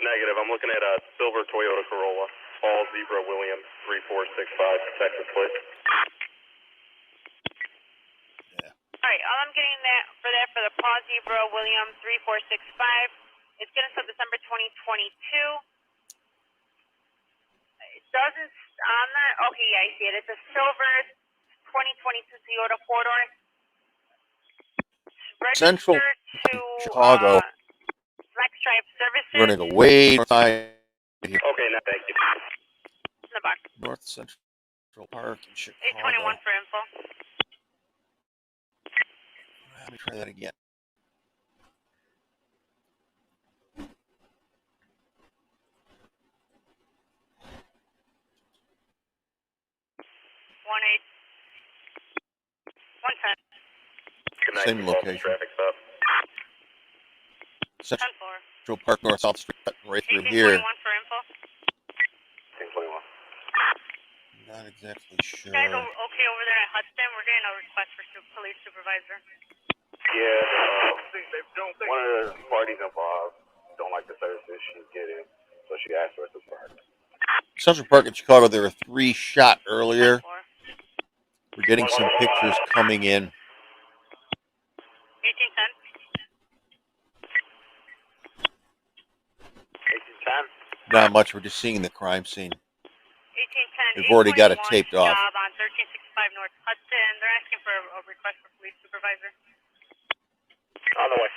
Negative. I'm looking at a silver Toyota Corolla. Paul Zebra William 3465 Texas plate. Yeah. All right, all I'm getting for the Paul Zebra William 3465. It's getting until December 2022. It doesn't on that. Okay, yeah, I see it. It's a silver 2022 Toyota 4-door. Central to Chicago. Flex Drive Services. Running away side here. Okay, now thank you. In the box. North Central Park in Chicago. 821 for info. Let me try that again. Same location. Traffic stop. Central Park North South Street, right through here. 1821 for info. 1021. Not exactly sure. Guys, okay over there at Hudson. We're getting a request for police supervisor. Yeah, one of the parties involved don't like the services she's getting, so she asked for us to park. Central Park in Chicago, there were 3 shot earlier. We're getting some pictures coming in. 1810. 1810. Not much. We're just seeing the crime scene. 1810. We've already got it taped off. Job on 1365 North Hudson. They're asking for a request for police supervisor. On the way.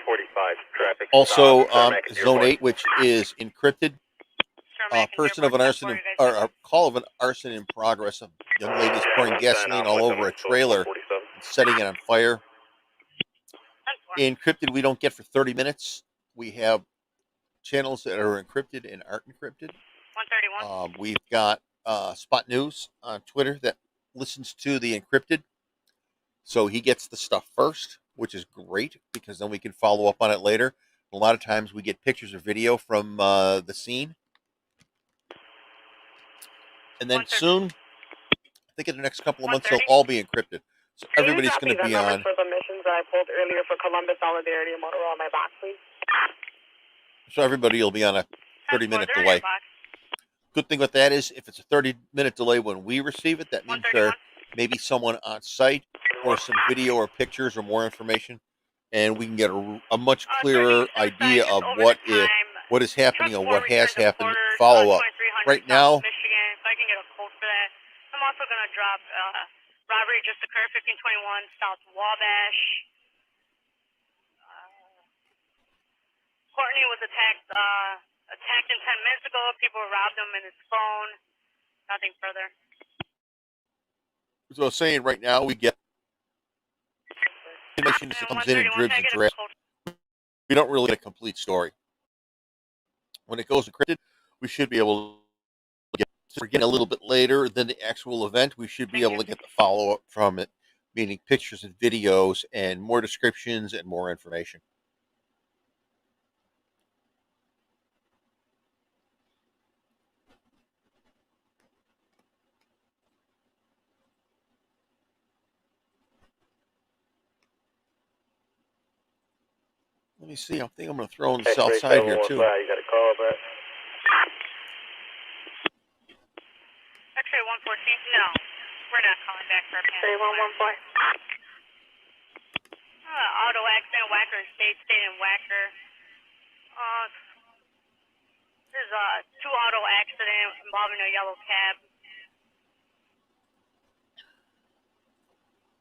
145 traffic. Also, Cermak Zone Airport. 8, which is encrypted. Person of an arson, or a call of an arson in progress. A young lady is pouring gasoline all over a trailer and setting it on fire. Encrypted, we don't get for 30 minutes. We have channels that are encrypted and aren't encrypted. 131. We've got Spot News on Twitter that listens to the encrypted. So he gets the stuff first, which is great because then we can follow up on it later. A lot of times we get pictures or video from the scene. And then soon, I think in the next couple of months, they'll all be encrypted. So everybody's going to be on. For the missions that I pulled earlier for Columbus, Solidarity, and Motorola on my box, please. So everybody will be on a 30-minute delay. Good thing with that is if it's a 30-minute delay when we receive it, that means there may be someone on site or some video or pictures or more information, and we can get a much clearer idea of what is happening or what has happened. Follow up. Right now, Michigan, if I can get a quote for that. I'm also going to 1 drop. Robbery just occurred, 1521 South Wabash. Courtney was attacked in 10 minutes ago. People robbed him in his phone. Nothing further. So I was saying right now we get information that comes in dribs and drabs. We don't really get a complete story. When it goes encrypted, we should be able to get, we're getting a little bit later than the actual event, we should be able to get the follow-up from it, meaning pictures and videos and more descriptions and more information. Let me see. I think I'm going to throw in the south side here, too. You got a call back? X-ray 114, no. We're not calling back for a panic. X-ray 114. Auto accident, Wacker State and Wacker. There's a 2 auto accident involving a yellow cab.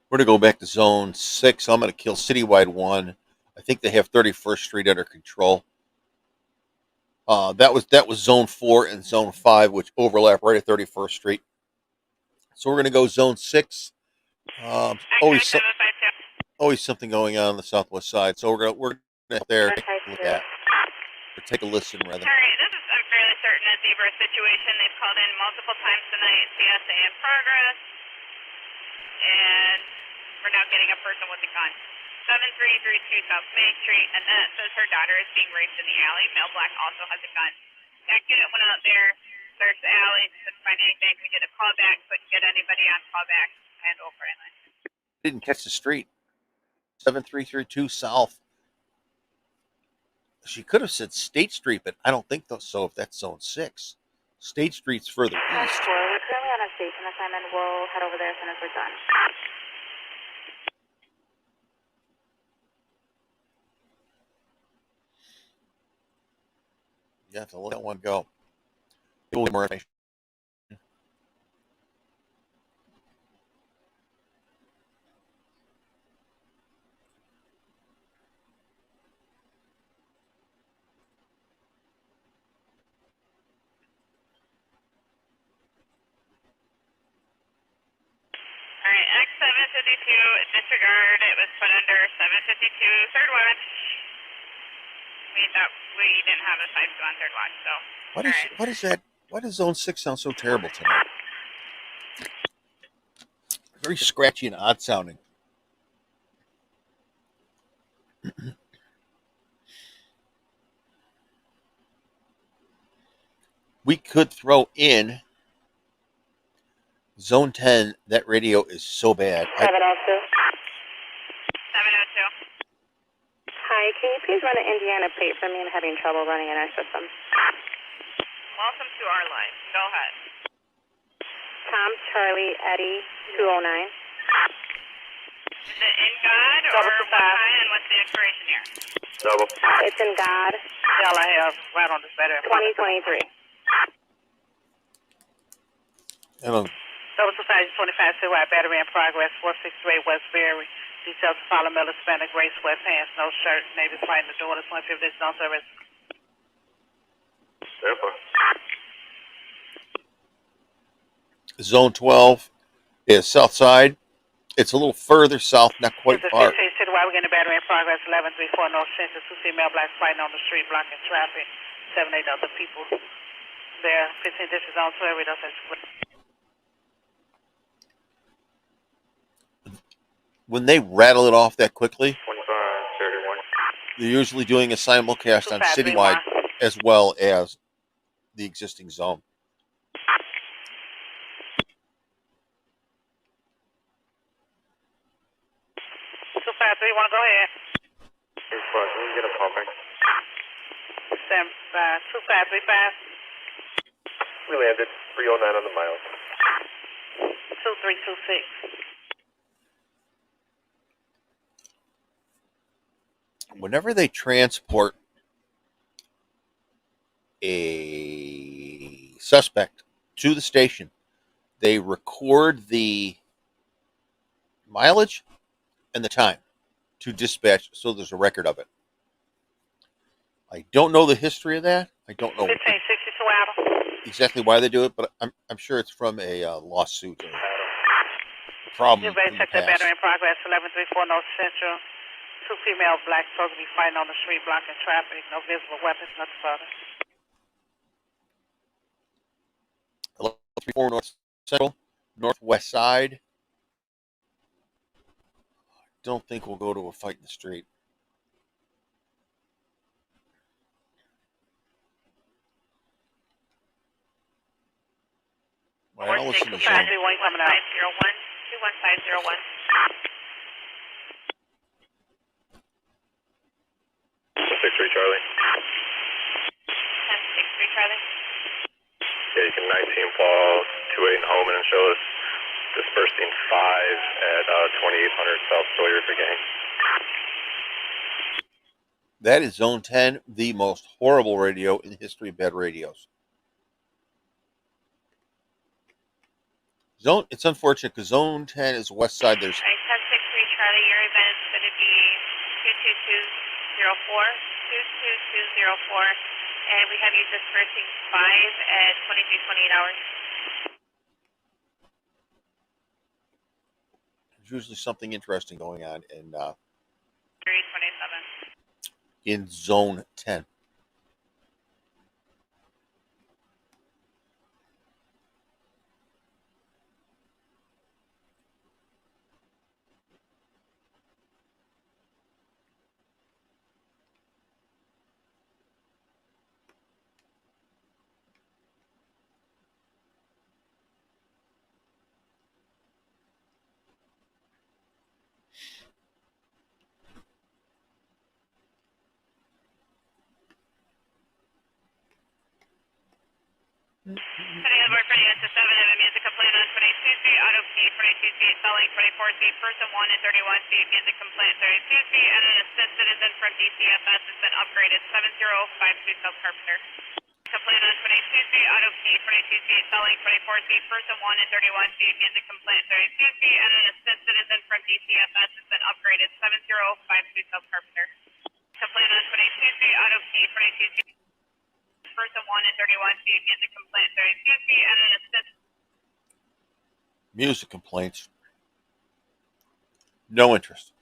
We're going to go back to zone 6. I'm going to kill Citywide 1. I think they have 31st Street under control. That was zone 4 and zone 5, which overlap right at 31st Street. So we're going to go zone 6. Always something going on the southwest side. So we're going to there take a listen rather. All right, this is I'm fairly certain a zebra situation. They've called in multiple times tonight. CSA in progress, and we're now getting a person with a gun. 7332 South Main Street. Annette says her daughter is being raped in the alley. Male Black also has a gun. Tech unit went out there, searched the alley, couldn't find anything. We did a callback, couldn't get anybody on callback, and over it. Didn't catch the street. 7332 South. She could have said State Street, but I don't think so if that's zone 6. State Street's further east. We're currently on a station assignment. We'll head over there as soon as we're done. You have to let that one go. It will be more information. All right, X752, disregard. It was put under 752, third watch. We didn't have a 5-2 on third watch, so. What is that? Why does zone 6 sound so terrible tonight? Very scratchy and odd sounding. We could throw in zone 10. That radio is so bad. 702. 702. Hi, can you please run an Indiana plate for me? I'm having trouble running in our system. Welcome to our line. Go ahead. Tom Charlie Eddie 209. Is it in God or what time and what's the expiration year? Double. It's in God. All I have right on this better. 2023. Double 25, Citywide battery in progress, 468 West Berry. Details to follow Miller Hispanic race, sweatpants, no shirt, Navy's fighting the door, 150 zone service. Super. Zone 12 is south side. It's a little further south, not quite far. Citywide, we're getting a battery in progress, 1134 North Central, 2 female blacks fighting on the street, blocking traffic, 7, 8 other people there, 15 dishes on survey, doesn't split. When they rattle it off that quickly, 2531. they're usually doing a simulcast on Citywide as well as the existing zone. You want to go ahead? 25, can we get a call back? 2535. We landed 309 on the mile. 2326. Whenever they transport a suspect to the station, they record the mileage and the time to dispatch, so there's a record of it. I don't know the history of that. I don't know 1562 Adam. exactly why they do it, but I'm sure it's from a lawsuit or problem You're ready in to the check the past. battery in progress. 1134 North Central. 2 female blacks supposed to be fighting on the street, blocking traffic. No visible weapons, nothing further. 1134 North Central, Northwest Side. Don't think we'll go to a fight in the street. Well, I'll listen to Zone. 501 coming out. 21501. 63 Charlie. 1063 Charlie. Yeah, you can 19 fall 28 in Homan and show us dispersing 5 at 2800 South Sawyer for gang. That is Zone 10, the most horrible radio in the history of bad radios. It's unfortunate because Zone 10 is west side. There's 1063 Charlie, your event is going to be 22204, 22204, and we have you dispersing 5 at 2328 hours. there's usually something interesting going on 327. in Zone 10. Setting the board for units to 7, I have a music complaint on 22 feet, auto P, 22 feet, selling 24 feet, person 1 and 31 feet, music complaint 32 feet, and an assist citizen from DCFS has been upgraded, 7052 South Carpenter. Complaint on 22 feet, auto P, 22 feet, selling 24 feet, person 1 and 31 feet, music complaint 32 feet, and an assist citizen from DCFS has been upgraded, 7052 South Carpenter. Complaint on 22 feet, auto P, 22 feet. Person 1 and 31 feet, music complaint 32 feet, and an assist. Music complaints. No interest.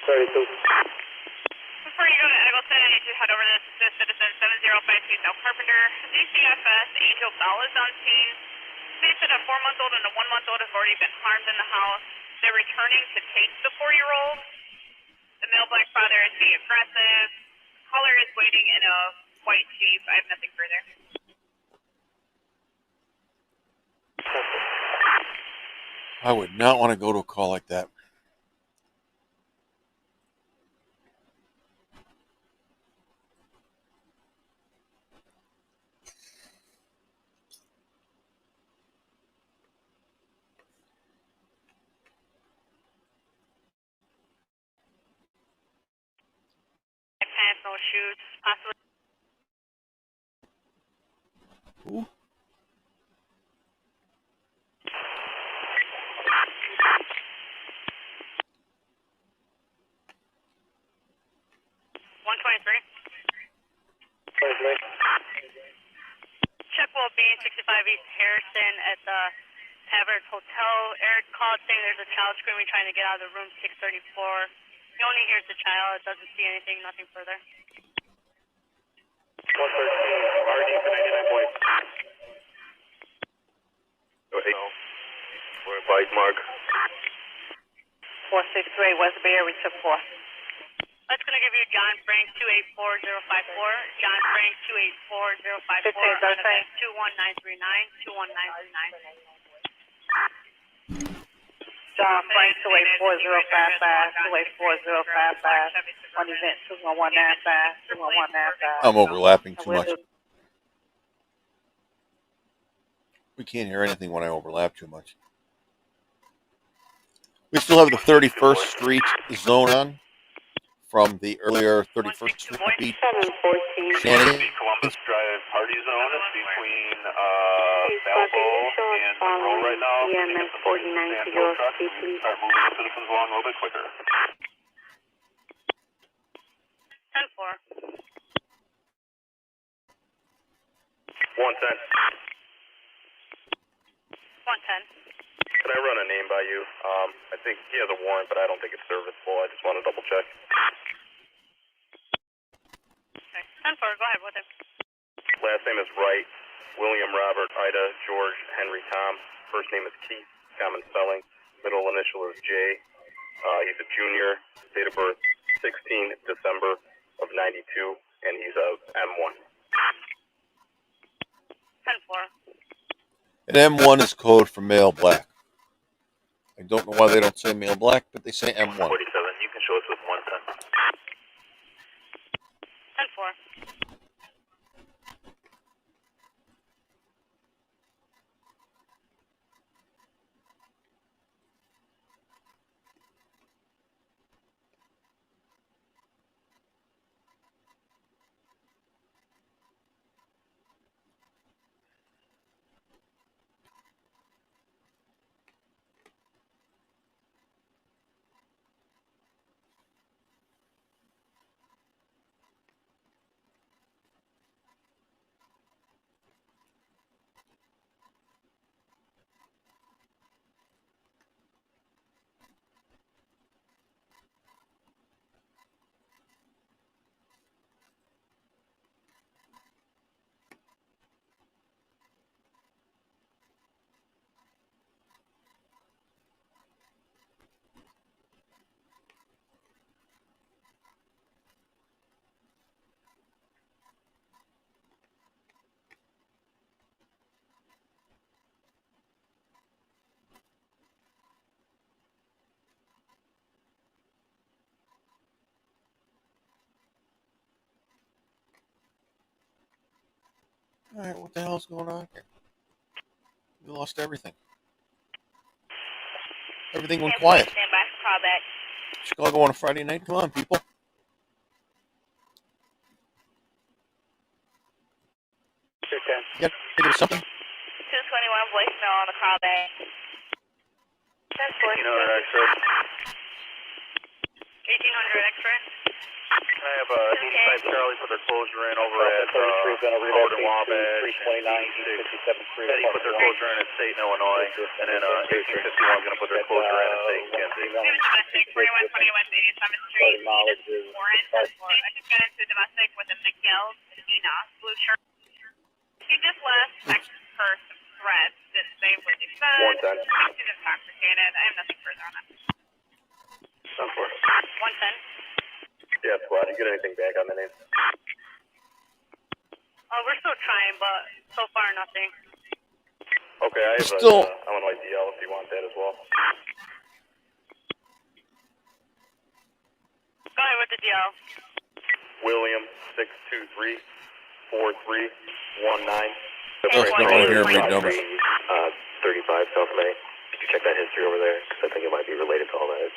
Before you go to Eggleton, I need you to head over to Citizen 7052 South Carpenter. DCFS, Angel Bell is on scene. States that a 4-month-old and a 1-month-old have already been harmed in the house. They're returning to take the 4-year-old. The male black father is being aggressive. Caller is waiting in a white Jeep. I have nothing further. I would not want to go to a call like that. Pants, no shoes, possibly. Ooh. Check will be 65 East Harrison at the Tavern Hotel. Eric called saying there's a child screaming trying to get out of the room 634. He only hears the child, doesn't see anything, nothing further. 113, RD for 99 points. We're in bike mark. 463 West Bay Area, took 4. That's going to give you John Frank 284054. John Frank 284054. 21939. 21939. John Frank, 284-055, 284-055, on event 21195, 21195. I'm overlapping too much. We can't hear anything when I overlap too much. We still have the 31st Street zone on from the earlier 31st Street beat. Shannon. Columbus Drive party zone is between Balbo and Monroe right now. EMS 49 to your speed, please. Start moving the citizens along a little bit quicker. 10-4. 110. 110. Can I run a name by you? I think he has a warrant, but I don't think it's serviceable. I just want to double check. Okay. 10-4, go ahead with him. Last name is Wright. William Robert Ida George Henry Tom. First name is Keith. Common spelling. Middle initial is J. He's a junior. Date of birth 16 December of 92, and he's a M1. 10-4. And M1 is code for male black. I don't know why they don't say male black, but they say M1. 47, you can show us with 110. 10-4. All right, what the hell's going on here? We lost everything. Everything went quiet. Stand by for callback. Chicago on a Friday night. Come on, people. You gotta give us something. 221 voicemail on the callback. 1800 X-ray. 1800 X-ray. Can I have 85 Charlie put their closure in over at Howard and Wabash and 86. Betty put their closure in at State, Illinois. And then 1851 is going to put their closure in at State, Kansas. Domestic, 4120 West 87th Street. Needed warrant. I just got into domestic with a Miguel Medina, blue shirt. He just left text her some threats. Didn't say what he said. 110. He's intoxicated. I have nothing further on it. 110. Yeah, squad. You get anything back on the name? We're still trying, but so far nothing. Okay, I have Still. Illinois DL if you want that as well. Go ahead with the DL. William 623 4319. There's no one here read numbers. 35 South May. Could you check that history over there? Because I think it might be related to all that.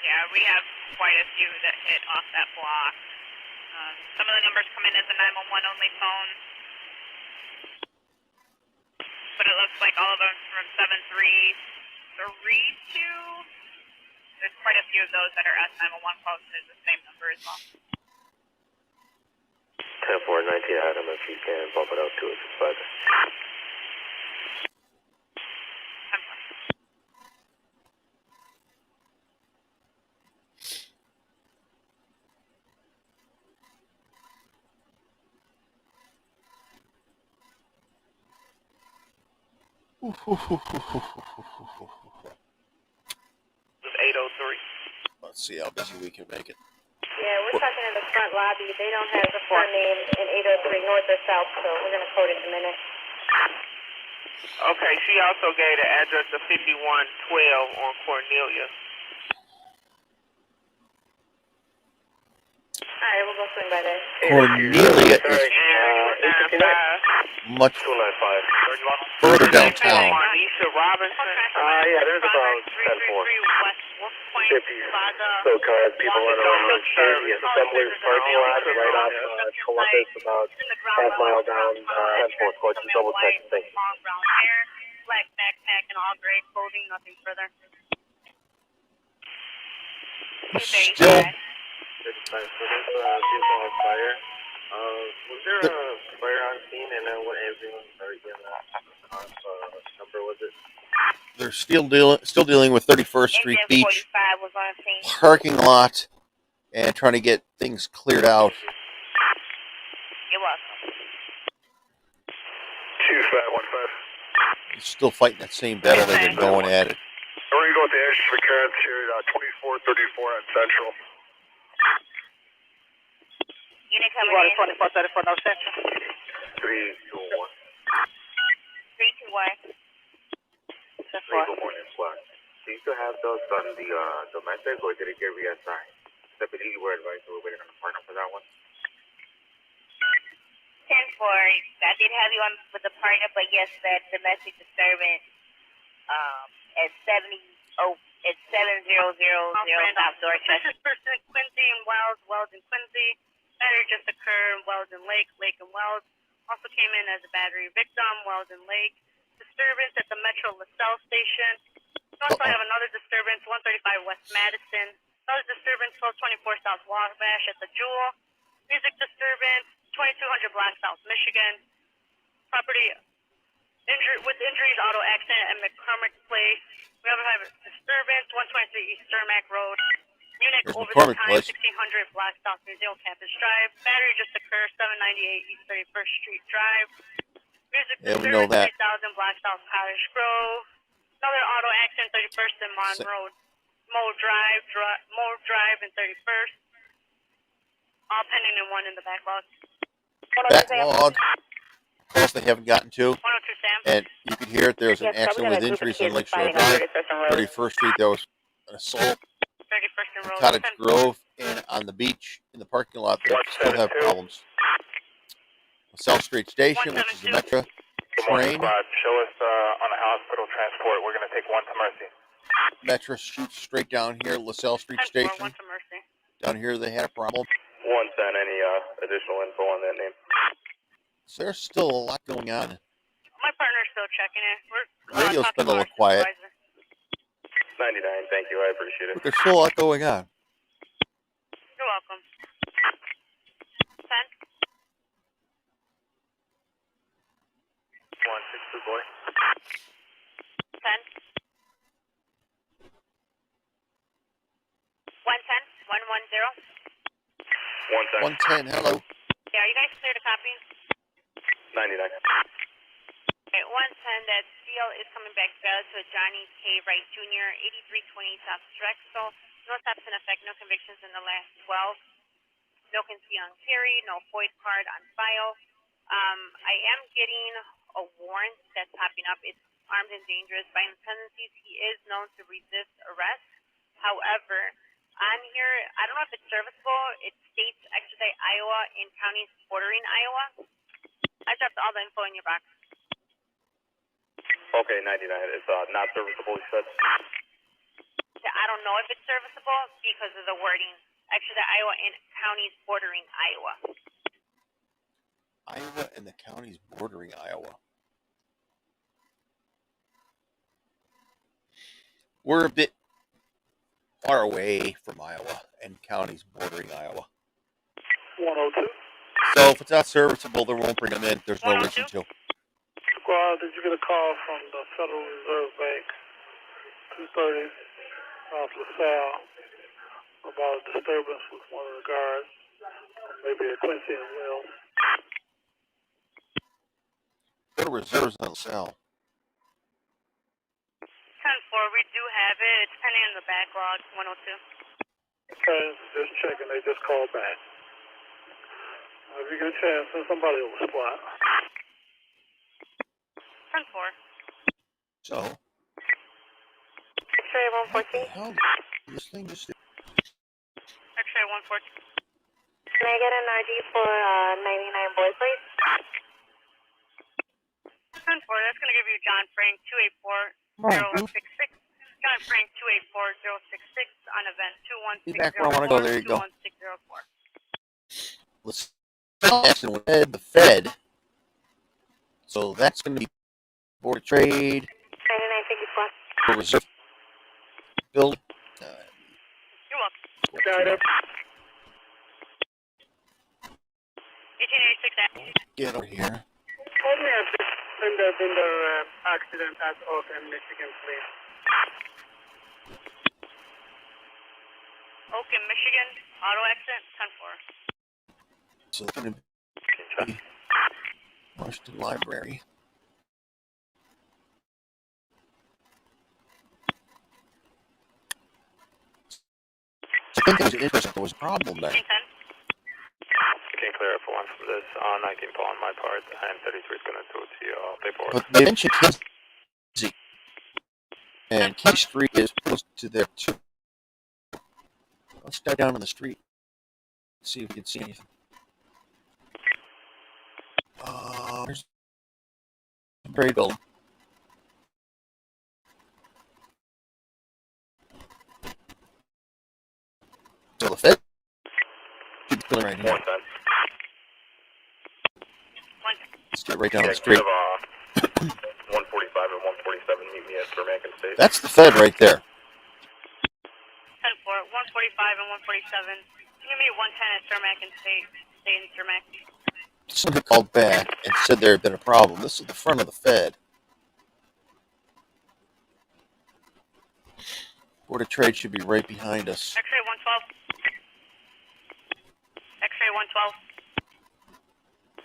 Yeah, we have quite a few that hit off that block. Some of the numbers come in as a 911 only phone. But it looks like all of them from 7332. There's quite a few of those that are S911 calls to the same number as well. 10-4-19 Adam, if you can bump it up to a supervisor. Oof. This is 803. Let's see how busy we can make it. Yeah, we're talking in the front lobby. They don't have the front name in 803 north or south, so we're going to code it in a minute. Okay, she also gave the address of 5112 on Cornelia. Alright, we'll go swing by there. Cornelia is much 295. further downtown. Anisha Robinson. Yeah, there's about 10-4. 50 so cars, people running around the Assembly's parking lot right off Columbus, about half mile down, 10-4, coach, double check, thank you. Long brown hair, black backpack, and all gray clothing, nothing further. Still, 35, so this vehicle on fire. Was there a fire on scene, and then what ambulance, or number was it? they're still dealing with 31st Street Engine Beach 45 was on scene. parking lot and trying to get things cleared out. You're welcome. 2515. Still fighting that same battle they've been going at it. We're going to go with the Ashton McCarran here at 2434 on Central. Unit coming You in. want 2434 North Central? 321. 321. That's Good morning, Flag. Do you still have those on the domestic, or did it get reassigned? I believe you were advised we were waiting on a partner for that one. 10-4. I did have you on with the partner, but yes, that domestic disturbance at 70 at 7000 South Dorchester. This is person Quincy and Wells and Quincy. Battery just occurred, Wells and Lake and Wells. Also came in as a battery victim, Wells and Lake. Disturbance at the Metro LaSalle station. We also have another disturbance, 135 West Madison. Another disturbance, 1224 South Wabash at the Jewel. Music disturbance, 2200 Block South Michigan. Property with injuries, auto accident at McCormick Place. We also have a disturbance, 123 East Cermak Road. Unit There's over McCormick the time, Place. 1600 Block South Museum Campus Drive. Battery just occurred, 798 East 31st Street Drive. Music Yeah, we know that. 3000 Black South Cottage Grove. Another auto accident, 31st and Monroe. Moe Drive and 31st. All pending and one in the backlog. Backlog. Of course, they haven't gotten to. 102 Sam. And you can hear it. There's an accident with injuries on Lakeshore Drive. 31st Street, there was an assault. 31st and Road. Cottage Grove and on the beach in the parking lot. They still have problems. South Street Station, which is the Metro train. Show us on a hospital transport. We're going to take one to Mercy. Metro shoots straight down here, LaSalle Street 10-4, Station. one to Mercy. Down here they had a problem. 110, any additional info on that name? So there's still a lot going on. My partner's still checking it. We're Radio's talking been a to little our quiet. supervisor. 99, thank you, I appreciate it. But there's still a lot going on. You're welcome. 10. 162, boy. 10. 110. 110. 110. 110, hello. Yeah, are you guys clear to copy? 99. Okay, 110, that seal is coming back to Johnny K. Wright Jr., 8320 South Drexel. No stops in effect, no convictions in the last 12. No concealed carry, no FOID card on file. I am getting a warrant that's popping up. It's armed and dangerous. By tendencies, he is known to resist arrest. However, on here, I don't know if it's serviceable. It states extradite Iowa in counties bordering Iowa. I dropped all the info in your box. Okay, 99. It's not serviceable, you said? I don't know if it's serviceable because of the wording. Extradite Iowa in counties bordering Iowa. Iowa and the counties bordering Iowa. We're a bit far away from Iowa and counties bordering Iowa. 102. So if it's not serviceable, they won't bring them in. There's no reason to. Squad, did you get a call from the Federal Reserve Bank, 230 South LaSalle, about a disturbance with one of the guards, maybe at Quincy and Wells? Federal Reserve's on LaSalle. 10-4, we do have it. It's pending in the backlog, 102. Okay, just checking. They just called back. If you get a chance, send somebody over the spot. 10-4. So, X-ray what the 114. hell? This thing just. X-ray 114. Can I get an RD for 99 boy, please? 10-4, that's going to give you John Frank 284-066. John Frank 284-066 on event Be back where I want to go. There you go. 21604. Let's with the Fed. So that's going to be Board of Trade, 9954. Reserve Building. You're welcome. Got it. 1886. Get over here. Hold me at this vendor accident at Oakland, Michigan, please. Oakland, Michigan, auto accident, 10-4. So it's going to be Washington Library. I think there was a problem there. 10-10. Can clear it for one from this 19 Paul on my part, and 33 is going to do it to you paperwork. But they mentioned Kinsey. And King Street is close to there too. Let's dive down on the street. See if we can see anything. There's a Prairie building. So the Fed building right here. 110. Let's get right down the street. 145 and 147 meet me at Cermak State. That's the Fed right there. 10-4, 145 and 147. Give me 110 at Cermak and State in Cermak. Somebody called back and said there had been a problem. This is the front of the Fed. Board of Trade should be right behind us. X-ray 112. X-ray 112.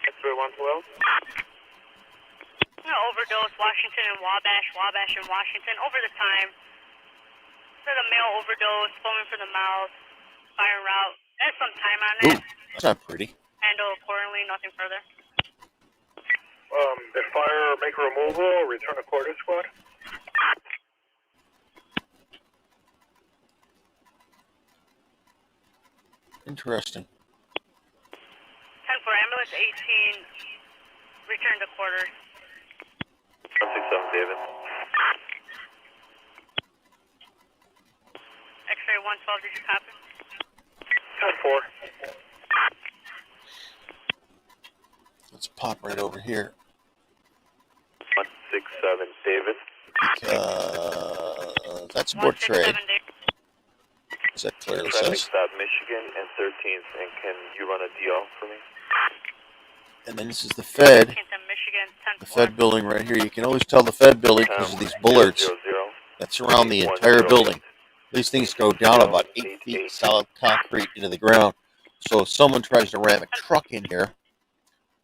X-ray 112. Overdose, Washington and Wabash, Wabash and Washington. Over the time. Said a male overdose, foaming from the mouth, fire route. There's some time on it. Ooh, that's not pretty. Handle accordingly, nothing further. If fire, make removal, return to quarter squad. Interesting. 10-4, ambulance 18, return to quarters. 167 David. X-ray 112, did you copy? 10-4. Let's pop right over here. 167 David. That's Board of Trade. 167, David. As that clearly Traffic says. stop Michigan and 13th, and can you run a DL for me? And then this is the Fed. 13th and Michigan, 10-4. The Fed building right here. You can always tell the Fed building because of these bullards that surround the entire building. These things go down about 8 feet solid concrete into the ground. So if someone tries to ram a truck in here,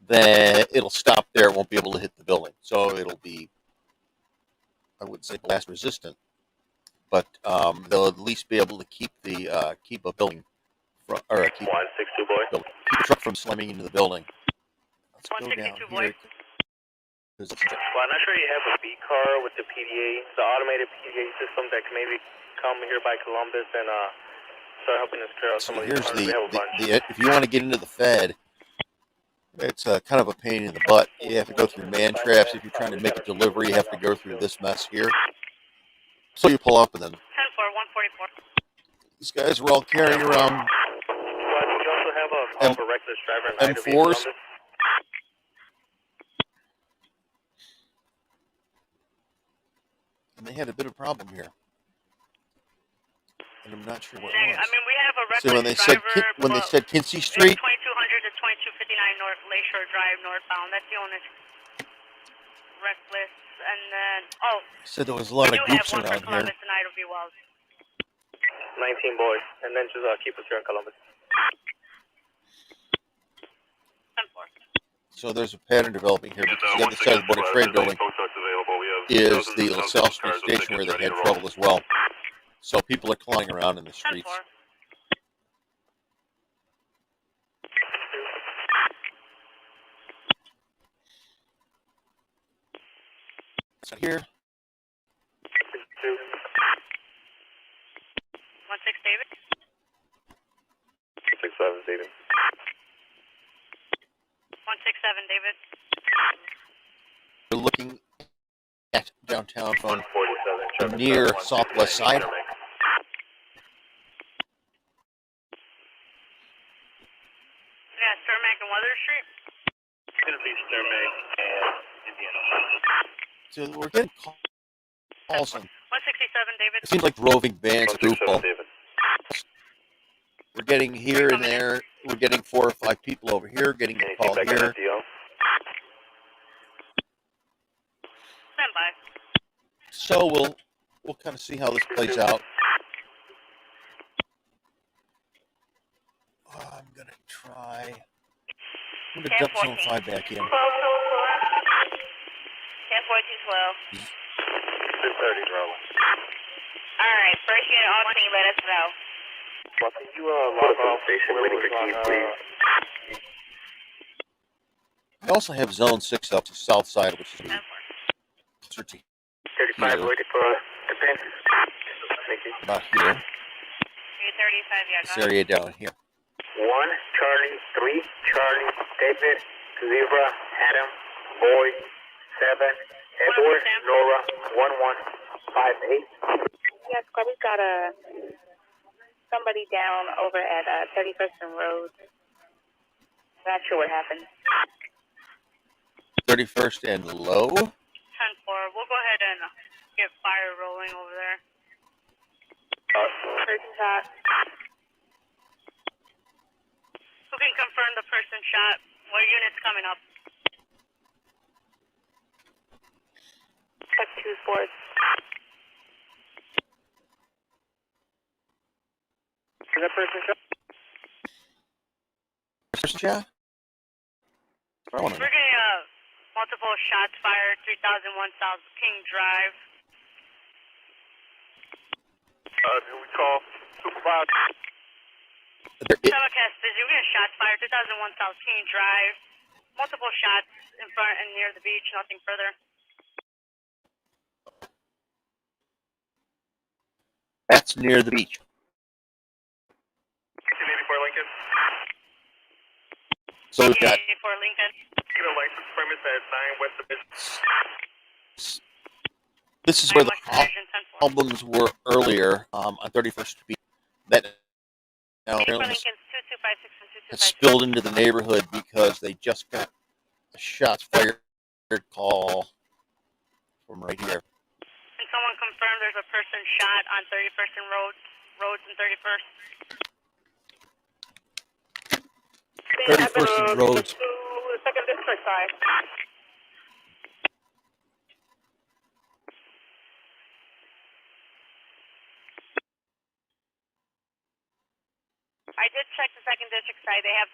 then it'll stop there. It won't be able to hit the building. So it'll be, I wouldn't say blast resistant, but they'll at least be able to keep the keep a building from, or keep 162 boy. keep a truck from slamming into the building. Let's go down 162 here. boy. Well, I'm not sure you have a B car with the PDA, the automated PDA system that can maybe come here by Columbus and start helping us clear out some So of these here's cars. We have a bunch. if you want to get into the Fed, it's kind of a pain in the butt. You have to go through man traps. If you're trying to make a delivery, you have to go through this mess here. So you pull up and then 10-4, 144. these guys were all carrying around Well, you also have a call for reckless driver and M4s. Columbus. and they had a bit of a problem here. And I'm not sure what I it was. mean, we have a reckless So when they driver. said Kinsey It's Street, 2200 to 2259 North Lakeshore Drive, northbound. That's the only reckless. And then, said there was a lot of we do have groups one for around here. Columbus and Ida B. Wells. 19 boys, and then just keep us here in Columbus. 10-4. So there's a pattern developing here because the other side of the Board of Trade building is the LaSalle Street Station where they had trouble as well. So people are clawing around in the 10-4. streets. Here. 16 David. 67 David. 167 David. We're looking at downtown from 147 near southwest side. Yeah, Sturmac and Weather Street. It's going to be Sturmac and Indiana. So we're getting calls on. 167 David. It seems like roving bands group. 167 David. We're getting here and there. We're getting 4 or 5 people over here. Getting a call Anything back here. on FDO? Stand by. So we'll kind of see how this plays out. I'm gonna try. I'm gonna dump zone 5 back in. 10-4-2-12. 230 rolling. Alright, first unit on scene, let us know. Well, can you log off station waiting for keys, please? I also have zone 6 up to south side, which is closer to 35 here. waiting for advance. Thank you. About here. 335, yeah, This area down here. 1, Charlie, 3, Charlie, David, Zebra, Adam, Boy, 7, Edward, Nora, 1158. Yes, we got somebody down over at 31st and Road. Not sure what happened. 31st and low. 10-4. We'll go ahead and get fire rolling over there. Person shot. Who can confirm the person shot? What unit's coming up? Check 2 sports. Is that person shot? Person shot? I want to We're getting multiple shots fired, 3001 South King Drive. Do we call supervisor? Telecast, did you get shots fired, 2001 South King Drive? Multiple shots in front and near the beach, nothing further. That's near the beach. 284 Lincoln. So we've got 84 Lincoln. License premise at 9 West Division. this is where the 9 West Division, 10-4. problems were earlier on 31st Street. That now 84 apparently Lincoln's 2256 and has 2256. spilled into the neighborhood because they just got a shots fired call from right here. Can someone confirm there's a person shot on 31st and Roads and 31st? 31st and Roads. Second district side. I did check the second district side. They have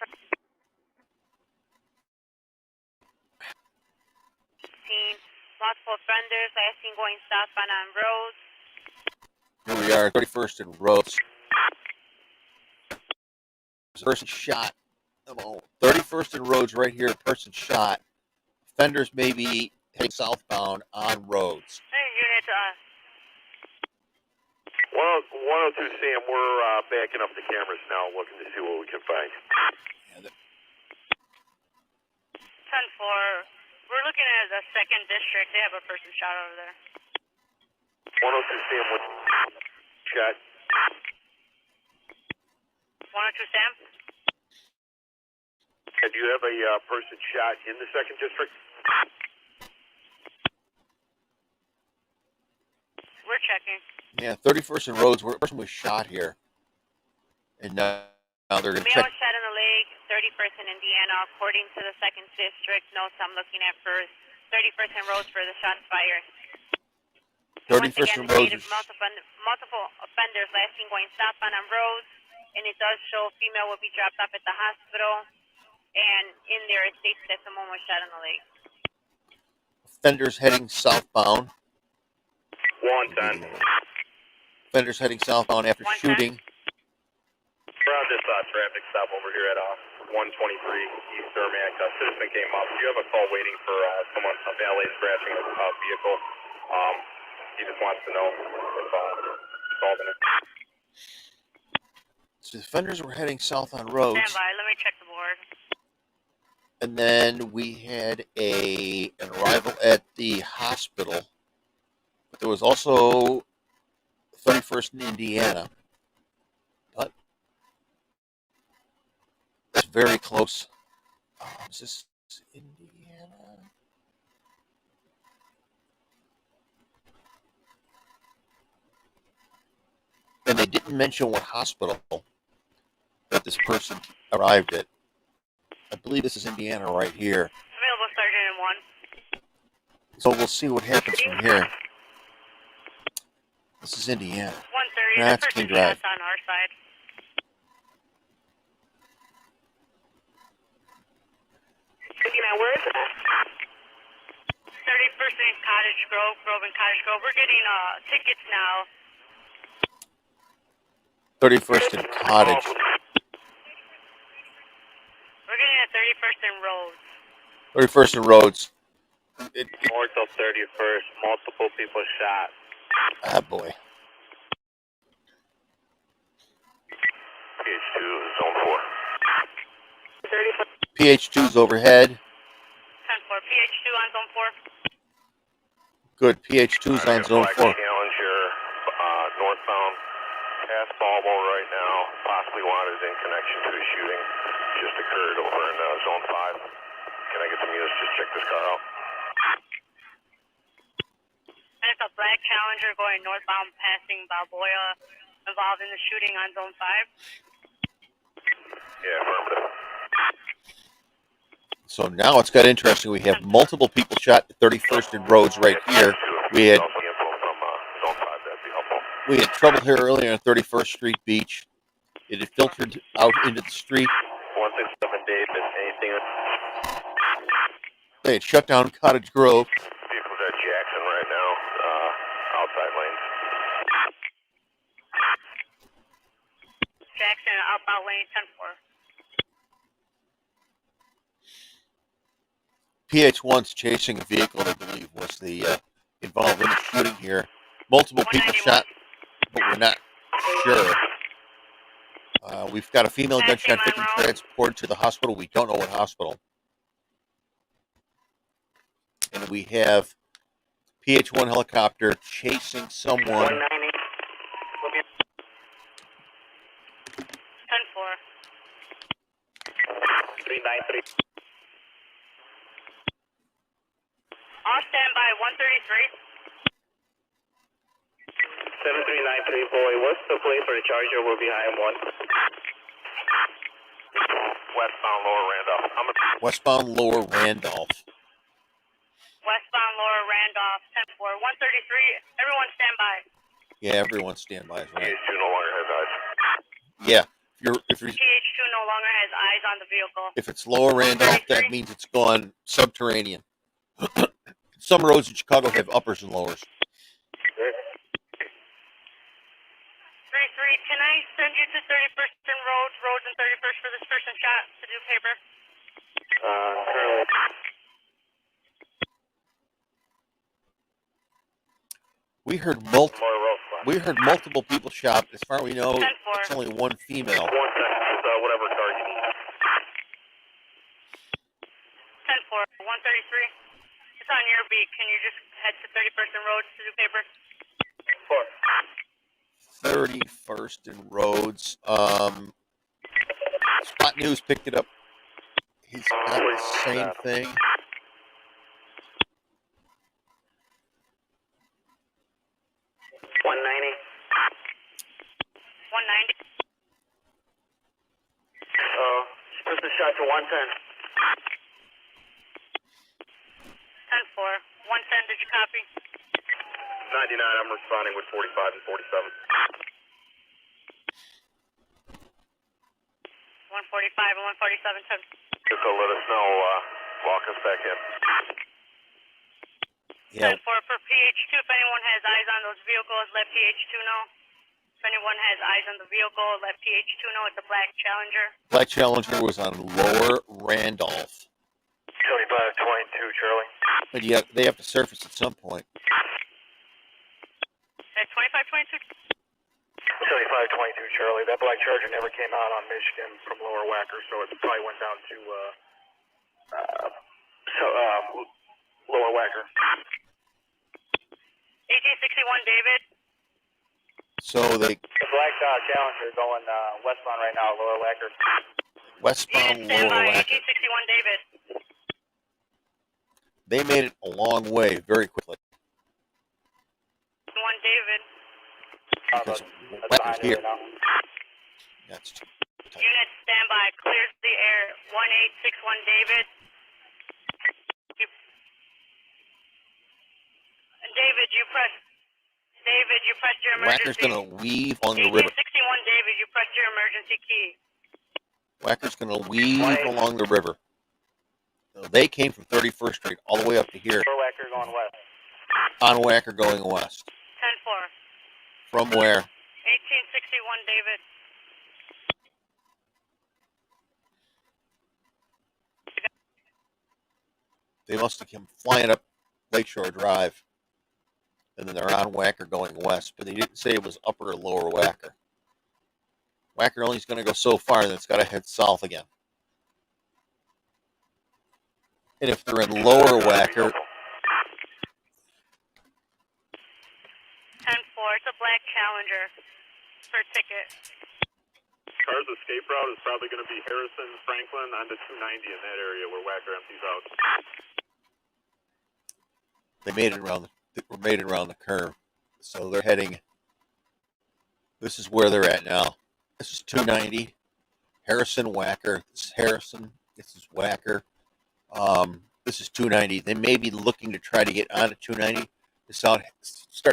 seen multiple offenders. Last seen going southbound on Roads. Here we are, 31st and Roads. There's a person shot. 31st and Roads right here, person shot. Offenders may be heading southbound on Roads. Hey, unit, 102 Sam, we're backing up the cameras now, looking to see what we can find. 10-4. We're looking at the second district. They have a person shot over there. 102 Sam, what shot? 102 Sam? Do you have a person shot in the second district? We're checking. Yeah, 31st and Roads, where a person was shot here. And now they're going to Male check. shot in the leg, 31st in Indiana, according to the second district. Notes I'm looking at first. 31st and Roads for the shot fired. 31st and Roads. Multiple offenders last seen going southbound on Roads, and it does show a female will be dropped off at the hospital. And in there, it states that someone was shot in the leg. Offenders heading southbound. 110. Offenders heading southbound after 110. shooting. We're on this traffic stop over here at 123 East Durmac. Citizen came up. Do you have a call waiting for someone, a valet scratching a vehicle He just wants to know if solving it. So the defenders were heading south on roads. Stand by. Let me check the board. And then we had an arrival at the hospital. But there was also 31st in Indiana. But it's very close. Is this Indiana? And they didn't mention what hospital that this person arrived at. I believe this is Indiana right here. Available Sergeant in 1. So we'll see what happens from here. This is Indiana. 130. That's King Drive. On our side. Now, where is that? 31st in Cottage Grove, We're getting tickets now. 31st and Cottage. We're getting at 31st and Rhodes. 31st and Rhodes. North of 31st, multiple people shot. Ah, boy. PH2, zone 4. PH2's overhead. 10-4. PH2 on zone 4. Good. PH2's on zone 4. Challenger, northbound, past Balbo right now, possibly wanted in connection to a shooting just occurred over in zone 5. Can I get some units just check this car out? And it's a black Challenger going northbound passing Balboa involved in the shooting on zone 5. Yeah, affirmative. So now it's got interesting. We have multiple people shot at 31st and Rhodes right here. We had trouble here earlier on 31st Street Beach. It had filtered out into the street. 167 David, anything? They had shut down Cottage Grove. Vehicles at Jackson right now, outside lanes. Jackson, outbound lane 10-4. PH1's chasing a vehicle, I believe, was the involved in the shooting here. Multiple people shot, but we're not sure. We've got a female gunshot victim transported to the hospital. We don't know what hospital. And we have PH1 helicopter chasing someone. 10-4. On standby, 133. 7393, boy, what's the place for the Charger? We're behind one. Westbound Lower Randolph. Westbound Lower Randolph. Westbound Lower Randolph, 10-4. 133, everyone stand by. Yeah, everyone stand by is right. PH2 no longer has eyes. Yeah, if you're PH2 no longer has eyes on the vehicle. if it's Lower Randolph, that means it's gone subterranean. Some roads in Chicago have uppers and lowers. 33, can I send you to 31st and Rhodes and 31st for this person shot to do paper? Currently. We heard multiple people shot. As far as we know, it's only one female. 1 second, whatever car you need. 10-4, 133. It's on your beat. Can you just head to 31st and Rhodes to do paper? 31st and Rhodes. Spot News picked it up. He's got the same thing. Person shot to 110. 10-4, 110, did you copy? 99, I'm responding with 45 and 47. 145 and 147, 10. Just to let us know, walk us back in. Yeah. 10-4 for PH2, if anyone has eyes on those vehicles, let PH2 know. If anyone has eyes on the vehicle, let PH2 know. It's a black Challenger. Black Challenger was on Lower Randolph. 2522, Charlie. But yeah, they have to surface at some point. 2522. 7522 Charlie. That black Charger never came out on Michigan from Lower Wacker, so it probably went down to Lower Wacker. 1861 David. So they The black Challenger going westbound right now, Lower Wacker. westbound Stand Lower by, Wacker. 1861 David. They made it a long way very quickly. 1 David. Because Wacker's here. That's Unit standby, clears the air. 1861 David. David, you pressed your emergency. Wacker's gonna weave on the river. 1861 David, you pressed your emergency key. Wacker's gonna weave along the river. So they came from 31st Street all the way up to here. Lower Wacker going west. On Wacker going west. 10-4. From where? 1861 David. They must have come flying up Lakeshore Drive. And then they're on Wacker going west. But they didn't say it was upper or lower Wacker. Wacker only is going to go so far, and it's got to head south again. And if they're in lower Wacker... 10-4, it's a black Challenger per ticket. Car's escape route is probably going to be Harrison, Franklin, onto 290 in that area where Wacker empties out. They made it around the curve. So they're heading... This is where they're at now. This is 290. Harrison, Wacker. This is Harrison. This is Wacker. This is 290. They may be looking to try to get onto 290 to start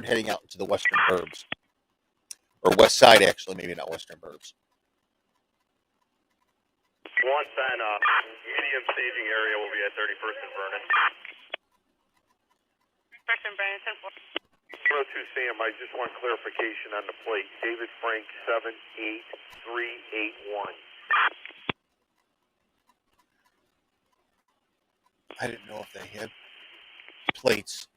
heading out into the western burbs. Or west side, actually. Maybe not western burbs. 110, medium staging area will be at 31st and Vernon. First and Vernon, 10-4. 02 Sam, I just want clarification on the plate. David Frank 78381. I didn't know if they had plates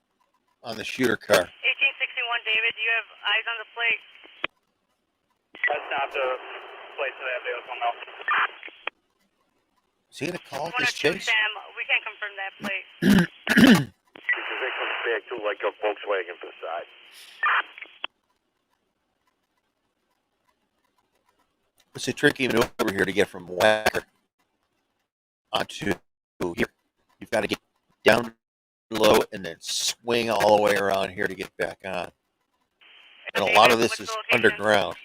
on the shooter car. 1861 David, do you have eyes on the plate? That's not the place that I have the other one. Is he going to call it this 102 chase? Sam, we can't confirm that plate. Because it comes back to like a Volkswagen Passat. It's a tricky maneuver here to get from Wacker onto here. You've got to get down low and then swing all the way around here to get back on. And a lot of this is underground.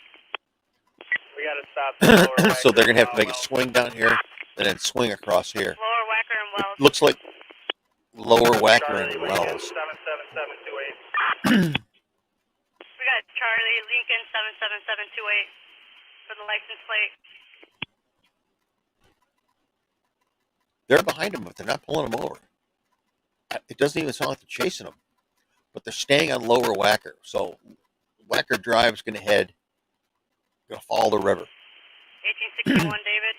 We got to stop the Lower So they're going to have to Wacker make a swing down here and then swing across here. Lower Wacker and Wells. Looks like lower Wacker Charlie and Lincoln Wells. 77728. We got Charlie Lincoln 77728 for the license plate. They're behind them, but they're not pulling them over. It doesn't even sound like they're chasing them, but they're staying on lower Wacker. So Wacker Drive's going to follow the river. 1861 David.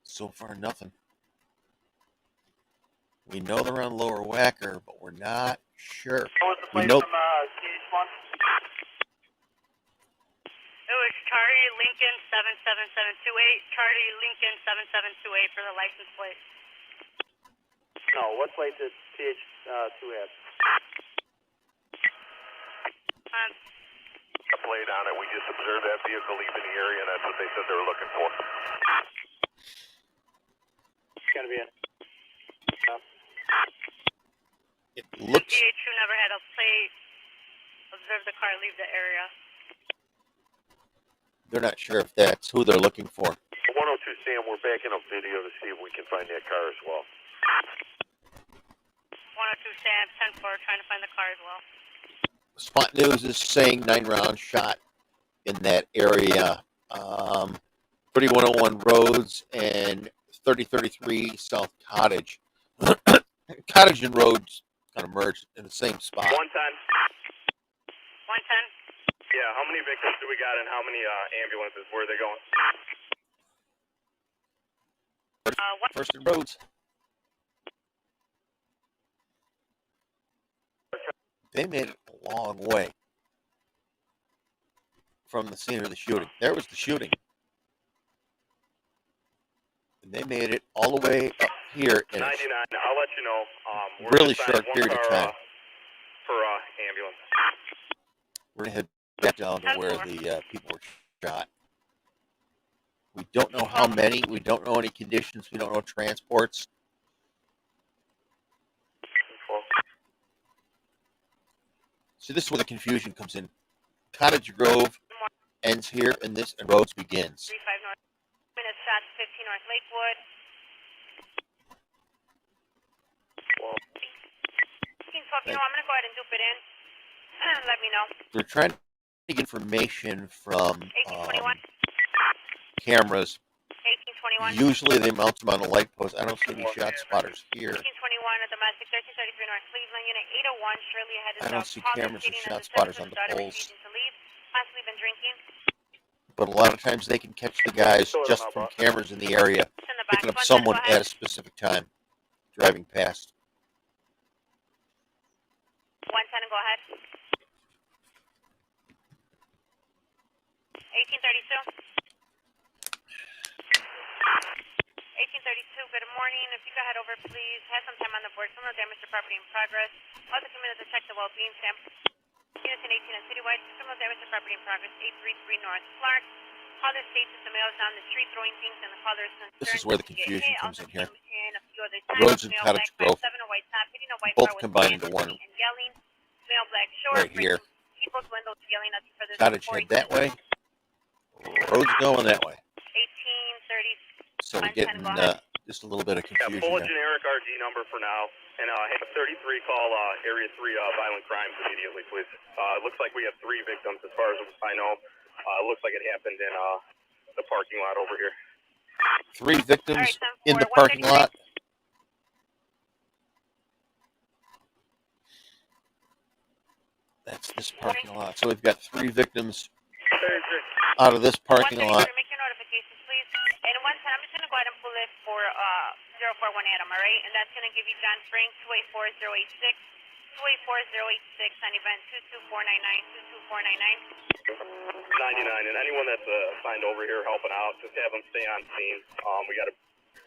So far, nothing. We know they're on lower Wacker, but we're not sure. What was the We plate know from CH1? It was Charlie Lincoln 77728. Charlie Lincoln 7728 for the license plate. No, what plate did CH2 have? A plate on it. We just observed that vehicle leaving the area, and that's what they said they were looking for. It's going to be in. it looks. DH2 never had a plate. Observe the car leave the area. They're not sure if that's who they're looking for. 102 Sam, we're backing up video to see if we can find that car as well. 102 Sam, 10-4, trying to find the car as well. Spot News is saying 9-round shot in that area. 3101 Rhodes and 3033 South Cottage. Cottage and Rhodes kind of merged in the same spot. 110. 110. Yeah, how many victims do we got and how many ambulances? Where are they going? First and Roads. They made it a long way from the scene of the shooting. There was the shooting. And they made it all the way up here in 99. I'll let you know. We're really gonna short sign period of one time. for ambulance. We're going to head back down to where the people were shot. We don't know how many. We don't know any conditions. We don't know transports. So this is where the confusion comes in. Cottage Grove ends here, and Rhodes begins. 35 North. Minutes shots 15 North Lakewood. 1512, you know, I'm going to go ahead and dupe it in. Let me know. They're trying to get information from 1821. Cameras. 1821. Usually they mount them on a light post. I don't see any shot spotters here. 1821, a domestic, 1333 North Cleveland, unit 801, Shirley headed I don't south. see Caller cameras or stating shot that the spotters on citizen's the daughter poles. refusing to leave, possibly been drinking. But a lot of times they can catch the guys just from cameras in the area, In the back. picking up 110, someone go ahead. at a specific time, driving past. 110, go ahead. 1832. 1832, good morning. If you could head over, please. Have some time on the board. Criminal damage to property in progress. Also, committed to check the well-being stamp. Units in 18 and citywide. Criminal damage to property in progress. 833 North Clark. Caller states that the male's down the street throwing things and the caller is concerned. This is where the confusion comes in here. A few other times. Rhodes and Male Cottage black Grove, 57, a white top, hitting a white both car with combined hands into one. and yelling. Male black short. Right here. People's windows yelling at for this. Cottage head that way. Roads going that way. 1830. So we're getting just a little bit of Yeah, confusion pull a there. generic RG number for now, and have 33 call Area 3 violent crimes immediately, please. It looks like we have 3 victims as far as I know. It looks like it happened in the parking lot over here. 3 victims in the parking lot. That's this parking lot. So we've got 3 victims out of this parking lot. Make your notifications, please. And one time, I'm just going to go ahead and pull it for 041 Adam, all right? And that's going to give you John Frank 284086, 284086 on event 22499, 22499. 99, and anyone that's assigned over here helping out, just have them stay on scene. We got a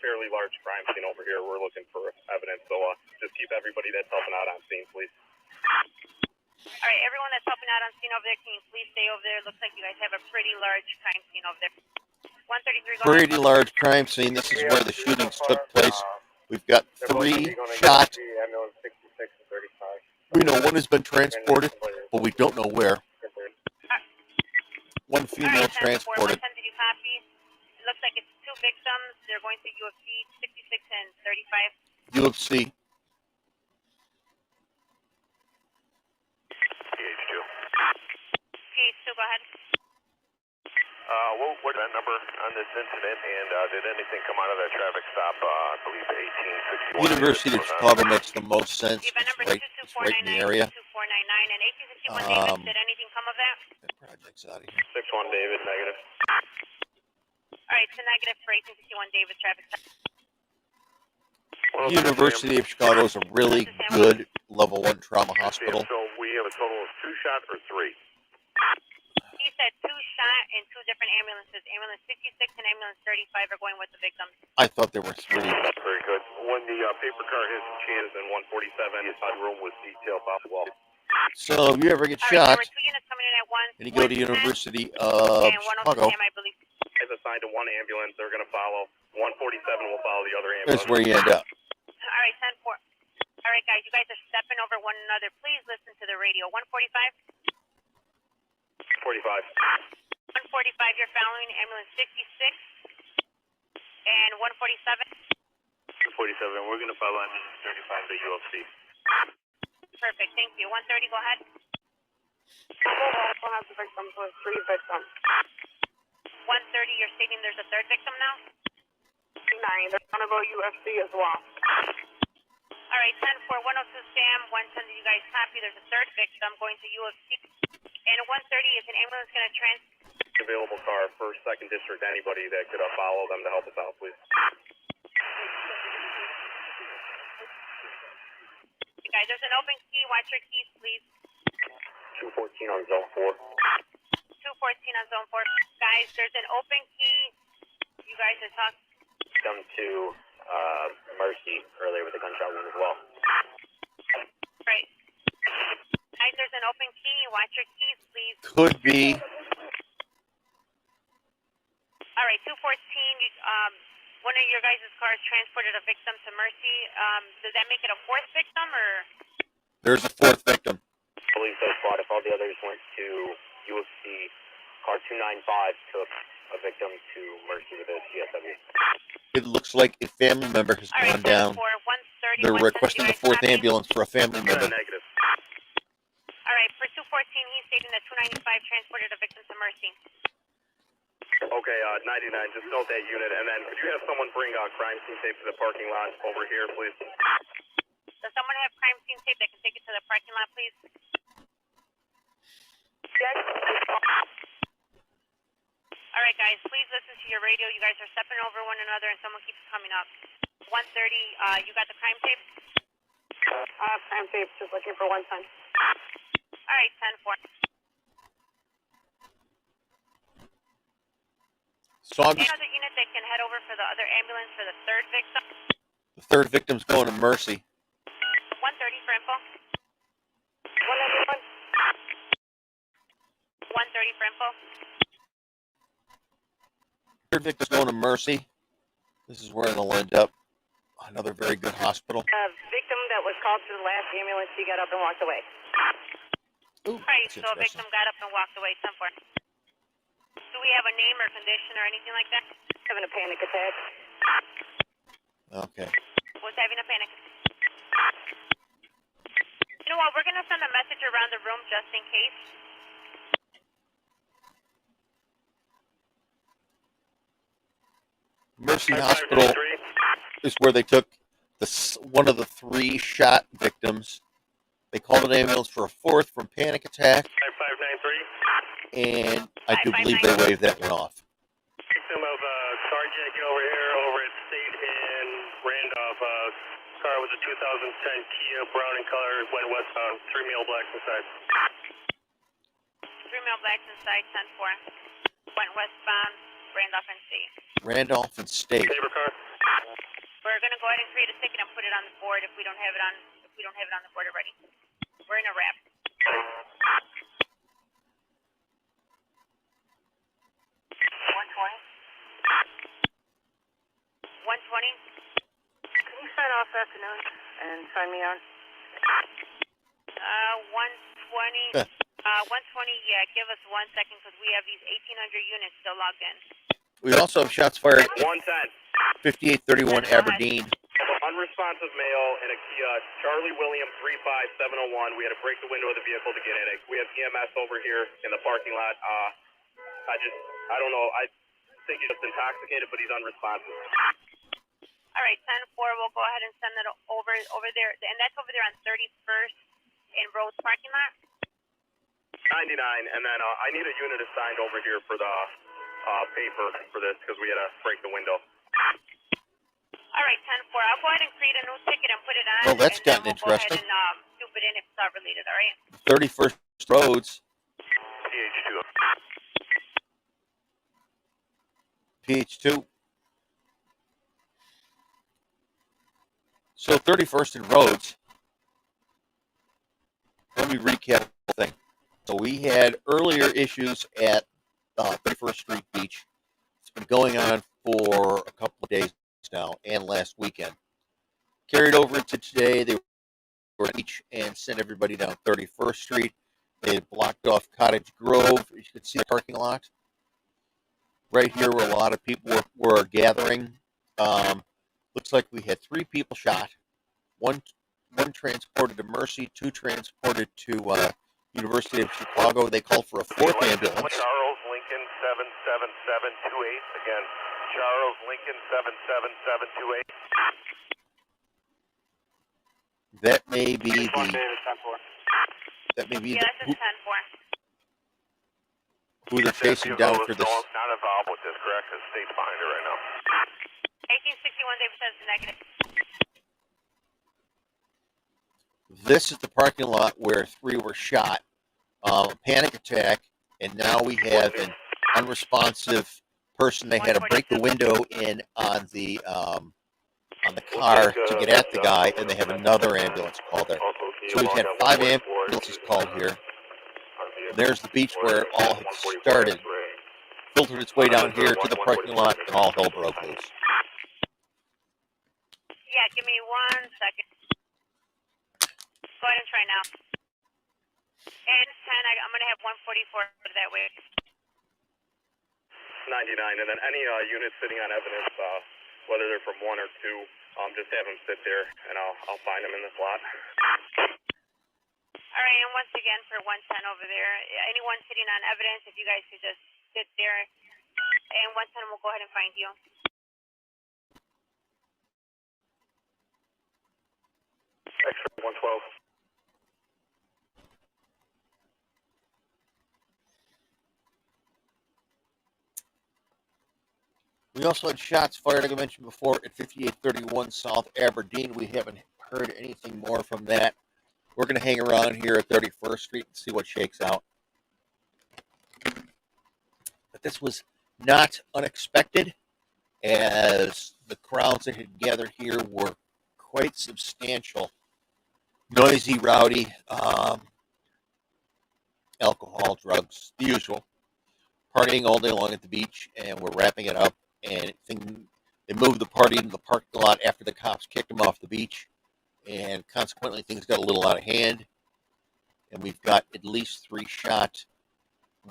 fairly large crime scene over here. We're looking for evidence, so just keep everybody that's helping out on scene, please. All right, everyone that's helping out on scene over there, can you please stay over there? Looks like you guys have a pretty large crime scene over there. 133, go Pretty ahead. large crime scene. This is where the shootings took place. We've got 3 shot. We know one has been transported, but we don't know where. 1 female transported. 110, did you copy? It looks like it's 2 victims. They're going to UFC 66 and 35. UFC. PH2, go ahead. What's that number on this incident, and did anything come out of that traffic stop? I believe 1861. University of Chicago makes the most sense. Event number It's right in the area. 2499, and 1861 Davis, did anything come of that? That project's out of here. 61 David, negative. All right, so negative for 1861 Davis traffic stop. University of Chicago is a really good level 1 trauma hospital. So we have a total of 2 shot or 3? He said 2 shot and 2 different ambulances. Ambulance 66 and ambulance 35 are going with the victims. I thought there were 3. Very good. When the paper car hits the chance in 147, his room was detailed off the wall. So if you ever get All right, shot there were 2 units coming in at once. and you go to University of and 102 Chicago, Sam, I believe. Is assigned to 1 ambulance. They're going to follow. 147 will follow the other that's ambulance. where you end up. All right, 10-4. All right, guys, you guys are stepping over one another. Please listen to the radio. 145. 45. 145, you're following ambulance 66 and 147. 247. We're going to follow ambulance 35 to UFC. Perfect, thank you. 130, go ahead. Also has the victims with 3 victims. 130, you're stating there's a 3rd victim now? 9, they're gonna go UFC as well. All right, 10-4, 102 Sam, 110, do you guys copy? There's a 3rd victim going to UFC. And 130, is an ambulance going to Available car, 1st, 2nd district, anybody that could follow them to help us out, please. guys. There's an open key. Watch your keys, please. 214 on zone 4. 214 on zone 4. Guys, there's an open key. You guys are talking. Come to Mercy earlier with a gunshot wound as well. Right. Guys, there's an open key. Watch your keys, please. Could be. All right, 214. One of your guys' cars transported a victim to Mercy. Does that make it a fourth victim, or? There's a fourth victim. I believe so, squad. If all the others went to UFC, car 295 took a victim to Mercy with a GSW. It looks like a family member has gone down. They're requesting the fourth ambulance for a family member. Negative. All right, for 214, he's stating that 295 transported a victim to Mercy. Okay, 99, just note that unit, and then could you have someone bring crime scene tape to the parking lot over here, please? Does someone have crime scene tape that can take it to the parking lot, please? Yes. All right, guys, please listen to your radio. You guys are stepping over one another, and someone keeps coming up. 130, you got the crime tape? Crime tape, just looking for 110. All right, 10-4. So I'm Any other unit that can head over for the other ambulance for the third victim? the third victim's going to Mercy. 130 for info. 130 for info. Third victim's going to Mercy. This is where they'll end up. Another very good hospital. Victim that was called to the last ambulance, he got up and walked away. Ooh, Right, that's so a victim got up and walked away. 10-4. Do we have a name or condition or anything like that? Having a panic attack. Okay. Was having a panic. You know what? We're going to send a message around the room just in case. Mercy Hospital is where they took one of the 3 shot victims. They called an ambulance for a fourth from panic attack. 5593. And I do believe they waived that one off. Victim of Sergeant over here over at State in Randolph. Car was a 2010 Kia, brown in color, went westbound. 3 male blacks inside. 3 male blacks inside. 10-4. Went westbound. Randolph and State. Randolph and State. Neighbor car. We're going to go ahead and create a ticket and put it on the board if we don't have it on the board already. We're in a wrap. 120. Can you sign off this afternoon and sign me on? 120. 120, yeah, give us 1 second because we have these 1,800 units still logged in. We also have shots fired at 110. 5831 Aberdeen. Unresponsive male in a Kia, Charlie William 35701. We had to break the window of the vehicle to get in it. We have EMS over here in the parking lot. I don't know. I think he's just intoxicated, but he's unresponsive. All right, 10-4, we'll go ahead and send it over there. And that's over there on 31st in Rhodes parking lot? 99, and then I need a unit assigned over here for the paper for this because we had to break the window. All right, 10-4. I'll go ahead and create a new ticket and put it on. Well, that's and gotten then we'll interesting. Go ahead and scoop it in if it's not related, all right? 31st Roads. PH2. So 31st and Roads. Let me recap the thing. So we had earlier issues at 31st Street Beach. It's been going on for a couple of days now and last weekend. Carried over to today. They were at beach and sent everybody down 31st Street. They had blocked off Cottage Grove. You can see the parking lot. Right here where a lot of people were gathering. Looks like we had 3 people shot. One transported to Mercy, 2 transported to University of Chicago. They called for a 4th ambulance. Charles Lincoln 77728. Again, Charles Lincoln 77728. That may be the. That may be Yeah, this is 10-4. who they're chasing down for this. Not involved with this, correct? The state's behind it right now. 1861, David says negative. This is the parking lot where 3 were shot. Panic attack, and now we have an unresponsive person. They had to break the window in on the car to get at the guy, and they have another ambulance called there. So we've had 5 ambulances called here. There's the beach where it all had started. Filtered its way down here to the parking lot, and all hell broke loose. Yeah, give me 1 second. Go ahead and try now. And 10, I'm going to have 144 that way. 99, and then any units sitting on evidence, whether they're from 1 or 2, just have them sit there, and I'll find them in the slot. All right, and once again for 110 over there, anyone sitting on evidence, if you guys could just sit there, and 110 will go ahead and find you. X-ray 112. We also had shots fired, like I mentioned before, at 5831 South Aberdeen. We haven't heard anything more from that. We're going to hang around here at 31st Street and see what shakes out. But this was not unexpected, as the crowds that had gathered here were quite substantial. Noisy, rowdy, alcohol, drugs, the usual. Partying all day long at the beach, and we're wrapping it up. And they moved the party into the parking lot after the cops kicked them off the beach. And consequently, things got a little out of hand. And we've got at least 3 shot.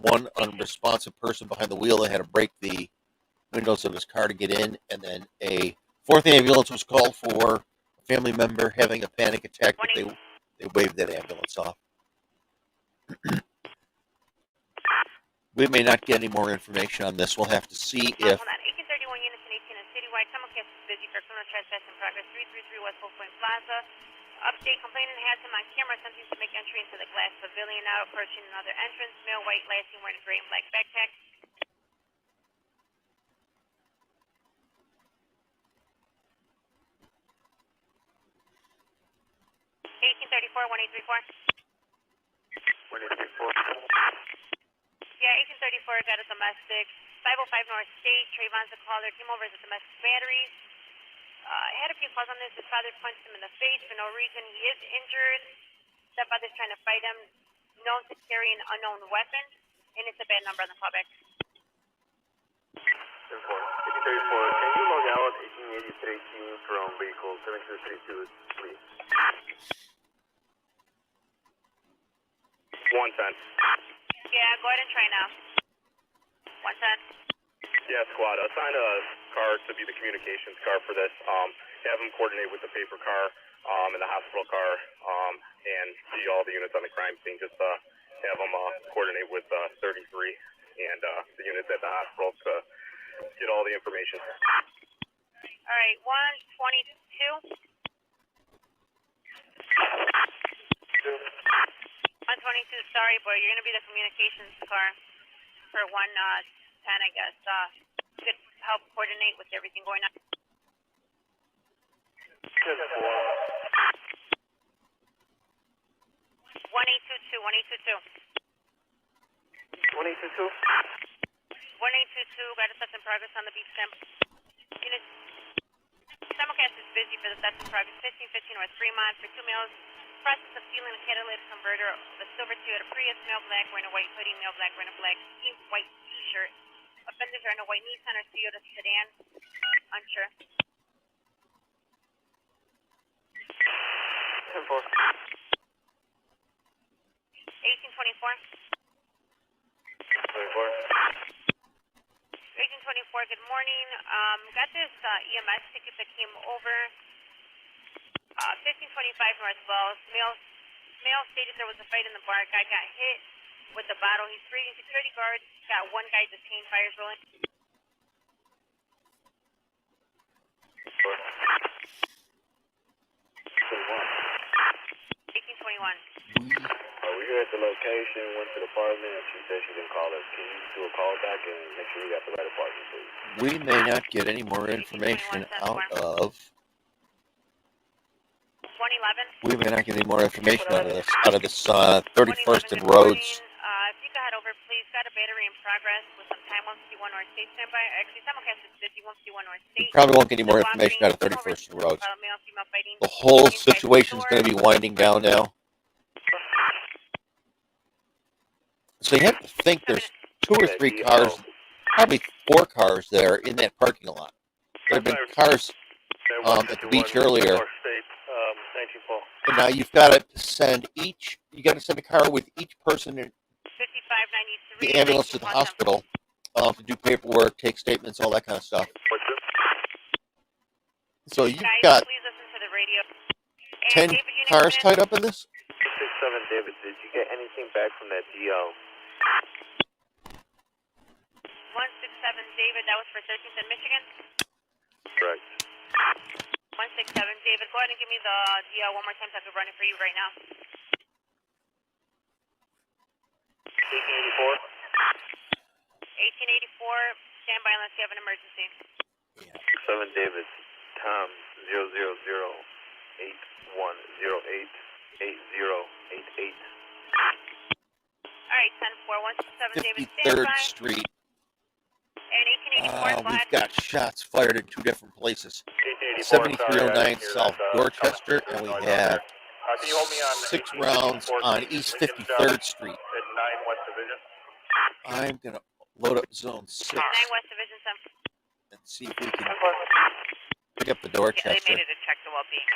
One unresponsive person behind the wheel that had to break the windows of his car to get in. And then a 4th ambulance was called for a family member having a panic attack, but they waved that ambulance off. We may not get any more information on this. We'll have to see if... Hold on, 1831 units and 18 is citywide. Simulcast is busy for criminal trespass in progress. 333 West Full Point Plaza. Update, complainant has him on camera attempting to make entry into the glass pavilion, now approaching another entrance. Male, white, lasting, wearing a gray and black backpack. 1834, 1834. 1834. Yeah, 1834 got a domestic. 505 North State, Trayvon's the caller, came over as a domestic battery. Had a few calls on this. His father punched him in the face for no reason. He is injured. Stepfather's trying to fight him. Known to carry an unknown weapon. And it's a bad number on the callback. 1834. Can you log out 1883 from vehicle 7232, please? 110. Yeah, go ahead and try now. 110. Yeah, squad. Assign a car to be the communications car for this. Have them coordinate with the paper car and the hospital car and see all the units on the crime scene. Just have them coordinate with 33 and the units at the hospital to get all the information. All right, 122. 122, sorry, boy. You're going to be the communications car for 110, I guess. Could help coordinate with everything going on. 1822, 1822. 1822? 1822, got a theft in progress on the beach camp. Unit Simulcast is busy for the theft in progress. 1515 North Fremont for 2 males. Process of stealing a catalytic converter of a silver Toyota Prius, male black, wearing a white hoodie, male black, wearing a black white t-shirt. Offenders are in a white Nissan or Toyota sedan. Unsure. 10-4. 1824. 1824, good morning. Got this EMS ticket that came over. 1525 North Wells. Male stated there was a fight in the bar. Guy got hit with a bottle. He's reading security guards. Got one guy detained. Fires rolling. 1821. We're at the location, went to the apartment, and she said she didn't call us. Can you do a call back and make sure we got the right apartment, please? We may not get any more information out of We may not get any more information out of this 31st and Rhodes. If you go ahead over, please. Got a battery in progress with some time 151 North State standby. Actually, simulcast is 5151 North State. We probably won't get any more information out of 31st and Rhodes. The whole situation's going to be winding down now. So you have to think there's 2 or 3 cars, probably 4 cars there in that parking lot. There have been cars at the beach earlier. And now you've got to send a car with each person in the ambulance to the hospital to do paperwork, take statements, all that kind of stuff. So you've got 10 cars tied up in this? 67 David, did you get anything back from that DO? 167 David, that was for 13th and Michigan? Correct. 167 David, go ahead and give me the DL one more time so I can run it for you right now. 1884. 1884, stand by unless you have an emergency. 7 David, Tom 00081088088. Alright, 10-4, 167 David, stand 53rd by. Street. And 1884, We've got shots fired in 2 different places. 7309 South Dorchester, and we have 6 rounds on East 53rd Street. At 9 West Division. I'm going to load up Zone 6 9 West Division, and see if we can pick up the Dorchester. Yeah, they made it a check to well-being.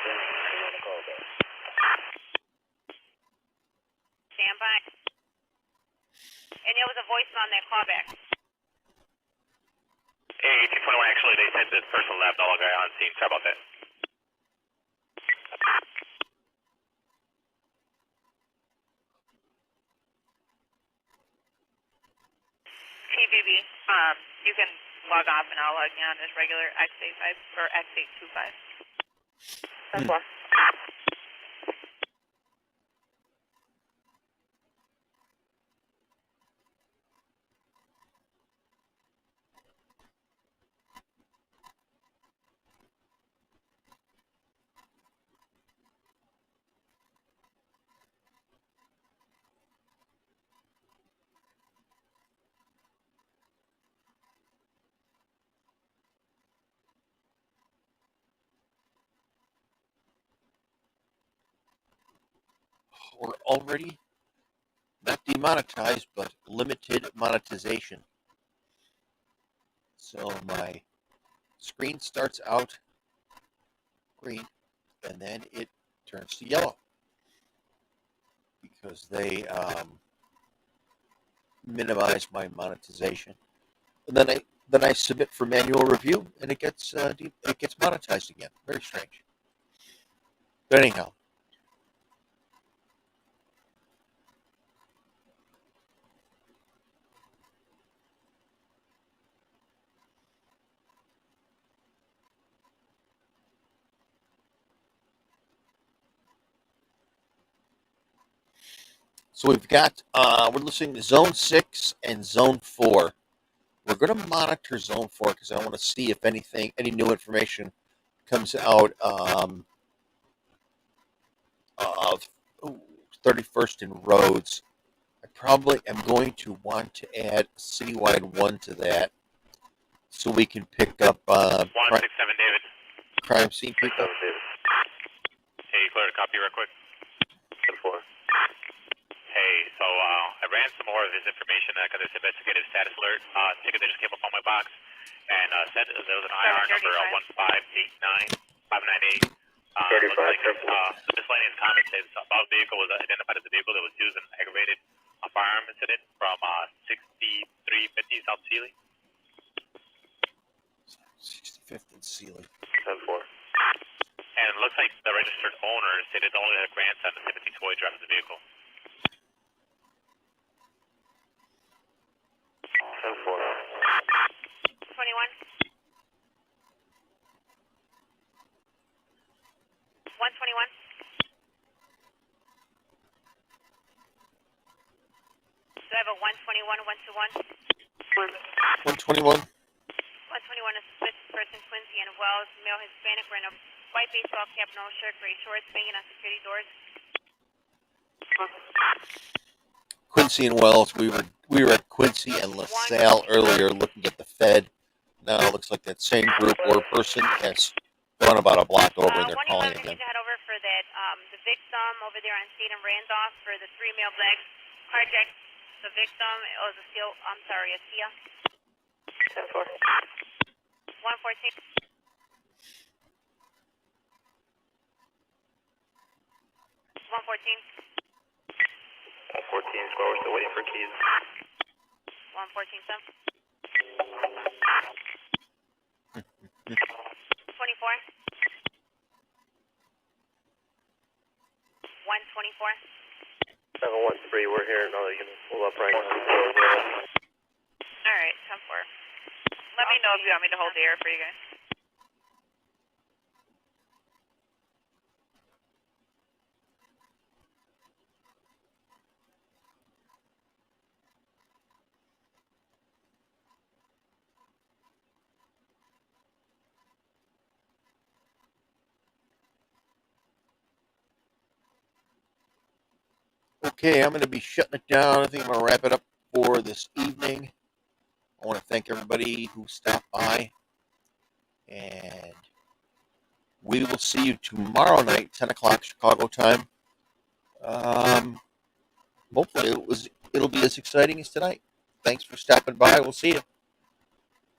Stand by. And there was a voicemail on that callback. Hey, 1821, actually, they said this person left. All guy on scene. Sorry about that. TBB, you can log off and I'll log in on as regular X85 or X825. 10-4. We're already not demonetized, but limited monetization. So my screen starts out green, and then it turns to yellow because they minimize my monetization. And then I submit for manual review, and it gets monetized again. Very strange. But anyhow. So we've got, we're listening to Zone 6 and Zone 4. We're going to monitor Zone 4 because I want to see if anything, any new information comes out of 31st and Rhodes. I probably am going to want to add a citywide one to that so we can pick up 167 David. Crime scene people. Hey, clear to copy real quick. 10-4. Hey, so I ran some more of his information because this investigative status alert ticket that just came up on my box, and said there was an IR number 1589598. Looks like the miscellaneous comment says about vehicle was identified as the vehicle that was used in an aggravated firearm incident from 6350 South Sealy. 65th and Sealy. 10-4. And it looks like the registered owner stated only their grandson, the 17 toy, drives the vehicle. 10-4. 21. 121. So I have a 121, 121. 121. 121 is suspicious person in Quincy and Wells, male Hispanic, wearing a white baseball cap, no shirt, gray shorts, banging on security doors. Quincy and Wells. We were at Quincy and LaSalle earlier looking at the Fed. Now it looks like that same group or person has gone about a block over and they're calling again. To head over for that, the victim over there on State and Randolph for the 3 male blacks carjacked the victim. It was a Kia. 10-4. 114. 114. 114, squad, we're still waiting for keys. 114, son. 24. 124. 713, we're here. Now you can pull up right now. Alright, 10-4. Let me know if you want me to hold the air for you guys. Okay, I'm going to be shutting it down. I think I'm going to wrap it up for this evening. I want to thank everybody who stopped by. And we will see you tomorrow night, 10 o'clock Chicago time. Hopefully it'll be as exciting as tonight. Thanks for stopping by. We'll see you.